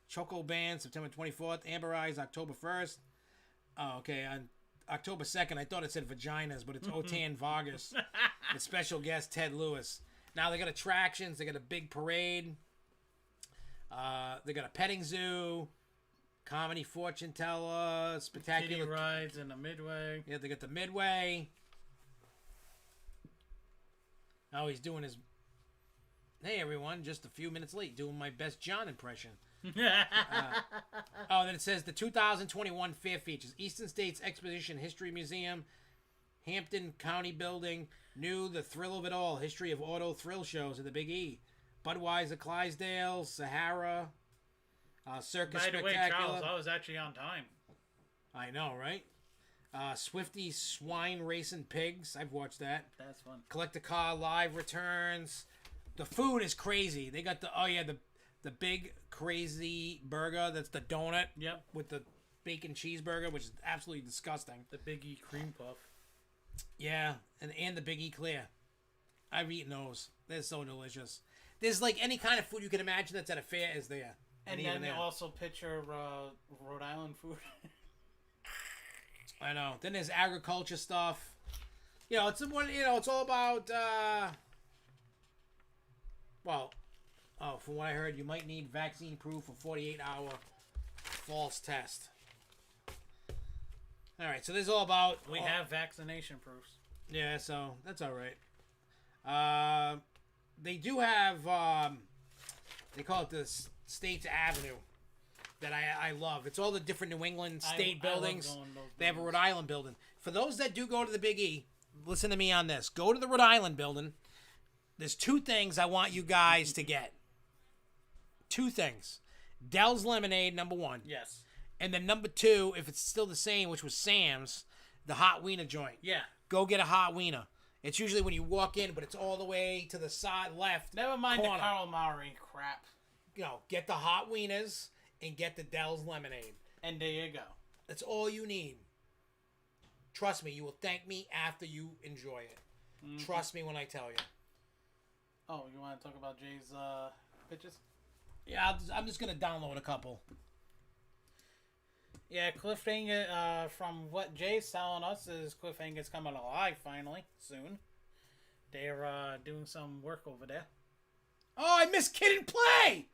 Choco Band, September 24th. Amber Eyes, October 1st. Oh, okay. On October 2nd, I thought it said vaginas, but it's Otan Vargas. The special guest, Ted Lewis. Now they got attractions. They got a big parade. They got a petting zoo. Comedy fortune teller. Spectacular Kitty rides in the Midway. Yeah, they got the Midway. Oh, he's doing his... Hey, everyone. Just a few minutes late. Doing my best John impression. Then it says the 2021 fair features Eastern States Exposition History Museum, Hampton County Building, new The Thrill of It All, History of Auto Thrill Shows at the Big E, Budweiser Clydesdale, Sahara, Circus By the way, Spectacular. Charles, I was actually on time. I know, right? Swifty Swine Racing Pigs. I've watched that. That's fun. Collect a Car Live returns. The food is crazy. They got the big crazy burger. That's the donut. Yep. With the bacon cheeseburger, which is absolutely disgusting. The Big E cream puff. Yeah, and the Big E Clear. I've eaten those. They're so delicious. There's like any kind of food you can imagine that's at a fair is there. And then they also picture Rhode Island food. I know. Then there's agriculture stuff. You know, it's all about. From what I heard, you might need vaccine proof for 48-hour false test. All right, so this is all about. We have vaccination proofs. Yeah, so that's all right. They do have. They call it the States Avenue. That I love. It's all the different New England state buildings. They have a Rhode Island building. For those that do go to the Big E, listen to me on this. Go to the Rhode Island building. There's two things I want you guys to get. Two things. Dell's Lemonade, number one. Yes. And then number two, if it's still the same, which was Sam's, the hot wiener joint. Yeah. Go get a hot wiener. It's usually when you walk in, but it's all the way to the side left. Never mind corner. the Carl Maury crap. You know, get the hot wieners and get the Dell's Lemonade. And there you go. That's all you need. Trust me, you will thank me after you enjoy it. Mm-hmm. Trust me when I tell you. Oh, you want to talk about Jay's pitches? Yeah, I'm just going to download a couple. Yeah, Cliffhanger, from what Jay's telling us, is Cliffhanger's coming alive finally, soon. They're doing some work over there. Oh, I missed Kid and Play!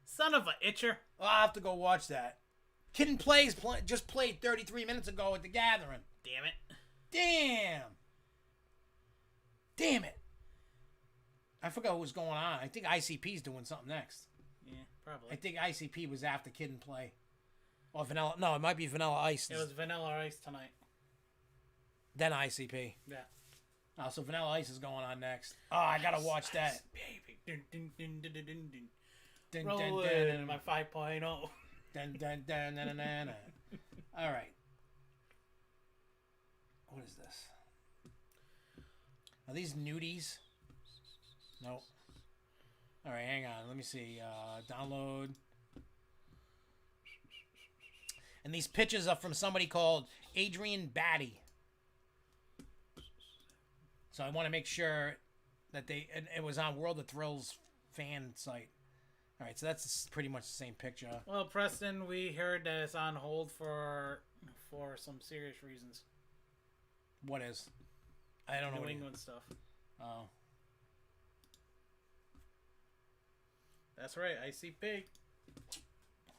Son of a itcher. Oh, I'll have to go watch that. Kid and Play just played 33 minutes ago at the Gathering. Damn it. Damn it. I forgot what was going on. I think ICP's doing something next. Yeah, probably. I think ICP was after Kid and Play. Or Vanilla. No, it might be Vanilla Ice. It was Vanilla Ice tonight. Then ICP. Yeah. Oh, so Vanilla Ice is going on next. Oh, I gotta watch that. Baby. Dun, dun, dun, dun, dun, dun, dun. Dun, Roll dun, it dun, in my 5.0. Dun, dun, dun, dun, dun, dun. All right. What is this? Are these nudies? Nope. All right, hang on. Let me see. Download. And these pictures are from somebody called Adrian Batty. So I want to make sure that it was on World of Thrills fan site. All right, so that's pretty much the same picture. Well, Preston, we heard that it's on hold for some serious reasons. What is? I don't know. New England stuff. Oh. That's right, ICP.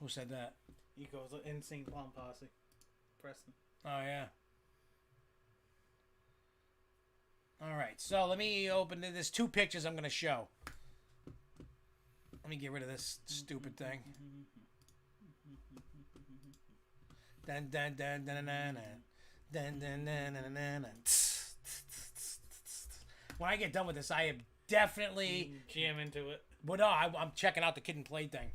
Who said that? He goes Insane Clown Posse. Preston. Oh, yeah. All right, so let me open it. There's two pictures I'm going to show. Let me get rid of this stupid thing. Dun dun dun dun dun dun dun dun dun dun dun. When I get done with this, I am definitely jam into it. But no, I'm checking out the Kid and Play thing.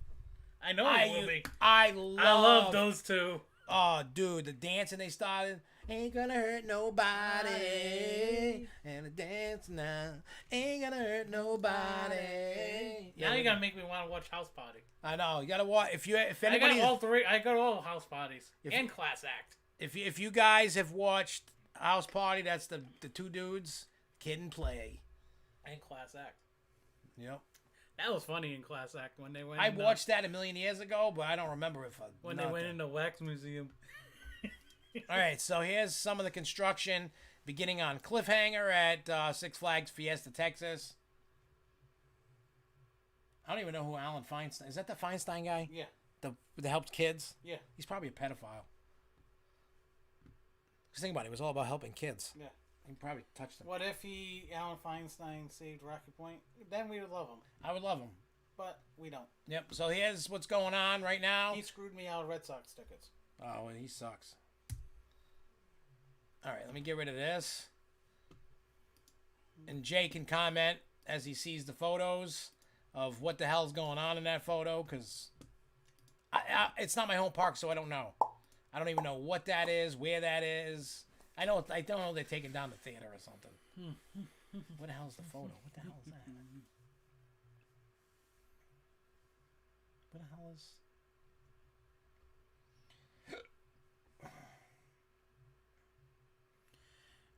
I know it will be. I love those two. Oh, dude, the dancing they started. Ain't gonna hurt nobody. And the dance now. Ain't gonna hurt nobody. Now you gotta make me want to watch House Party. I know. You gotta watch. If anybody, I got all three. I got all House Parties and Class Act. If you guys have watched House Party, that's the two dudes, Kid and Play, and Class Act. Yep. That was funny in Class Act when they went. I watched that a million years ago, but I don't remember if when they went in the wax museum. All right, so here's some of the construction beginning on cliffhanger at Six Flags Fiesta, Texas. I don't even know who Alan Feinstein is. That the Feinstein guy? Yeah. That helps kids? Yeah. He's probably a pedophile. Just think about it. It was all about helping kids. Yeah. He probably touched them. What if Alan Feinstein saved Rocky Point? Then we would love him. I would love him. But we don't. Yep. So here's what's going on right now. He screwed me out of Red Sox tickets. Oh, well, he sucks. All right, let me get rid of this. And Jay can comment as he sees the photos of what the hell's going on in that photo, because it's not my home park, so I don't know. I don't even know what that is, where that is. I don't know they're taking down the theater or something. What the hell's the photo? What the hell is that? What the hell is...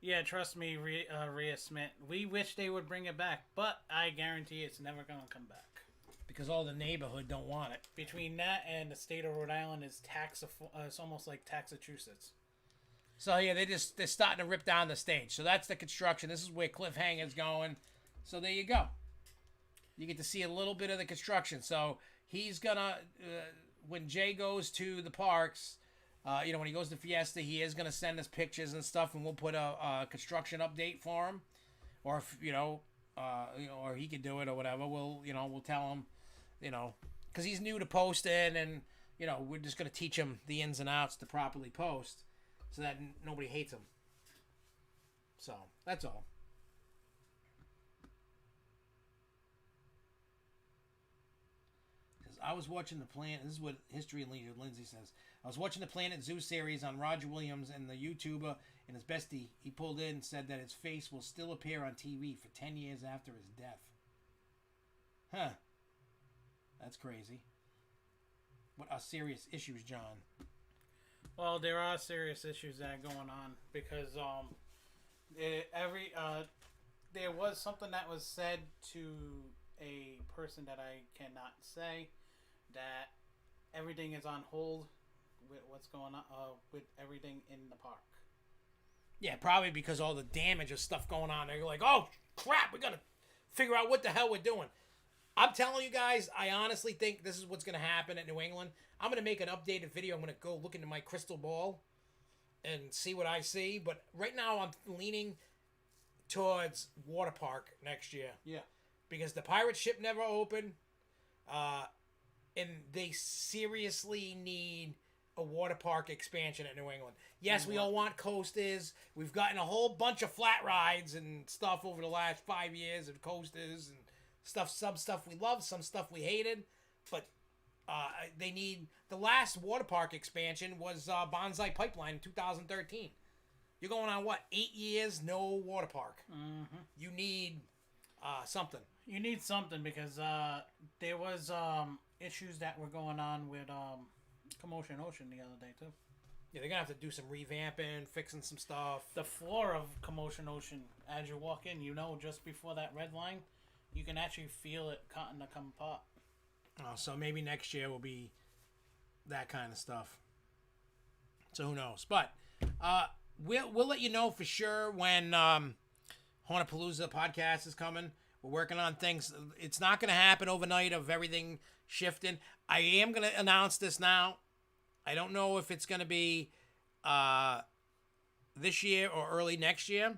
Yeah, trust me, Rhea Smith. We wish they would bring it back, but I guarantee it's never going to come back. Because all the neighborhood don't want it. Between that and the state of Rhode Island is it's almost like Taxachusetts. So yeah, they're starting to rip down the stage. So that's the construction. This is where Cliffhanger's going. So there you go. You get to see a little bit of the construction. So he's gonna when Jay goes to the parks. When he goes to Fiesta, he is going to send us pictures and stuff, and we'll put a construction update for him, or if or he could do it or whatever. We'll tell him, because he's new to posting, and we're just going to teach him the ins and outs to properly post, so that nobody hates him. So that's all. I was watching the Planet. This is what History and Leisure Lindsay says. I was watching the Planet Zoo series on Roger Williams, and the YouTuber and his bestie, he pulled in and said that his face will still appear on TV for 10 years after his death. Huh. That's crazy. What are serious issues, John? Well, there are serious issues that are going on because there was something that was said to a person that I cannot say, that everything is on hold with what's going on with everything in the park. Yeah, probably because all the damage of stuff going on. They're like, oh crap, we gotta figure out what the hell we're doing. I'm telling you guys, I honestly think this is what's gonna happen at New England. I'm gonna make an updated video. I'm gonna go look into my crystal ball and see what I see. But right now, I'm leaning towards water park next year. Yeah. Because the pirate ship never opened, and they seriously need a water park expansion at New England. Yes, we all want coasters. We've gotten a whole bunch of flat rides and stuff over the last 5 years of coasters and stuff. Some stuff we loved, some stuff we hated. But they need... The last water park expansion was Bonsai Pipeline in 2013. You're going on, 8 years, no water park. Mm-hmm. You need something. You need something because there was issues that were going on with Commotion Ocean the other day, too. Yeah, they're going to have to do some revamping, fixing some stuff. The floor of Commotion Ocean, as you walk in, just before that red line, you can actually feel it cutting to come apart. So maybe next year will be that kind of stuff. So who knows? But we'll let you know for sure when Hornapalooza podcast is coming. We're working on things. It's not going to happen overnight of everything shifting. I am going to announce this now. I don't know if it's going to be this year or early next year.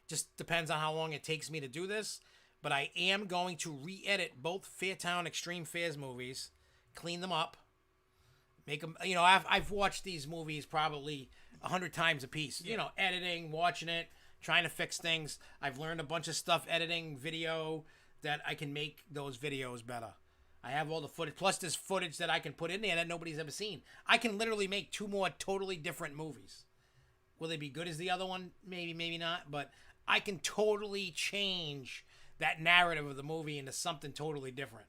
Just depends on how long it takes me to do this. but I am going to re-edit both Fairtown Extreme Fairs movies, clean them up, make them. You know, I've watched these movies probably 100 times a piece. You know, editing, watching it, trying to fix things. I've learned a bunch of stuff editing video that I can make those videos better. I have all the footage. Plus, there's footage that I can put in there that nobody's ever seen. I can literally make 2 more totally different movies. Will they be good as the other one? Maybe, maybe not. But I can totally change that narrative of the movie into something totally different.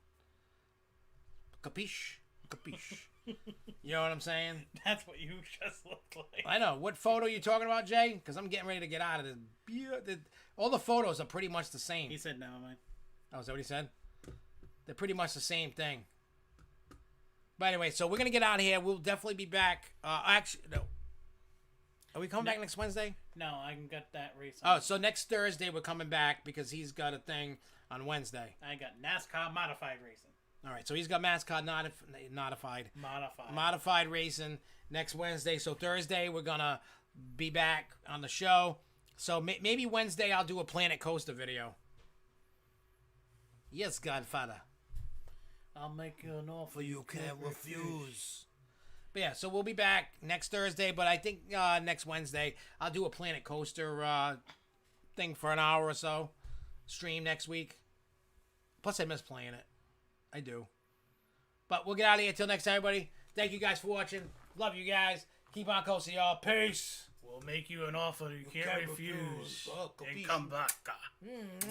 Capiche? Capiche. You know what I'm saying? That's what you just look like. I know. What photo are you talking about, Jay? Because I'm getting ready to get out of this. All the photos are pretty much the same. He said, never mind. Oh, is that what he said? They're pretty much the same thing. But anyway, so we're going to get out of here. We'll definitely be back. Actually, no. Are we coming back next Wednesday? No, I can get that race. Oh, so next Thursday we're coming back because he's got a thing on Wednesday. I got NASCAR modified racing. All right, so he's got NASCAR modified racing next Wednesday. So Thursday we're going to be back on the show. So maybe Wednesday I'll do a Planet Coaster video. Yes, Godfather. I'll make you an offer You can't refuse. But yeah, so we'll be back next Thursday, but I think next Wednesday I'll do a Planet Coaster thing for an hour or so. Stream next week. Plus, I miss playing it. I do. But we'll get out of here. Till next time, everybody. Thank you guys for watching. Love you guys. Keep on coasting, y'all. Peace. We'll make you an offer you can't refuse. And come back.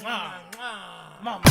Mwah. Mama.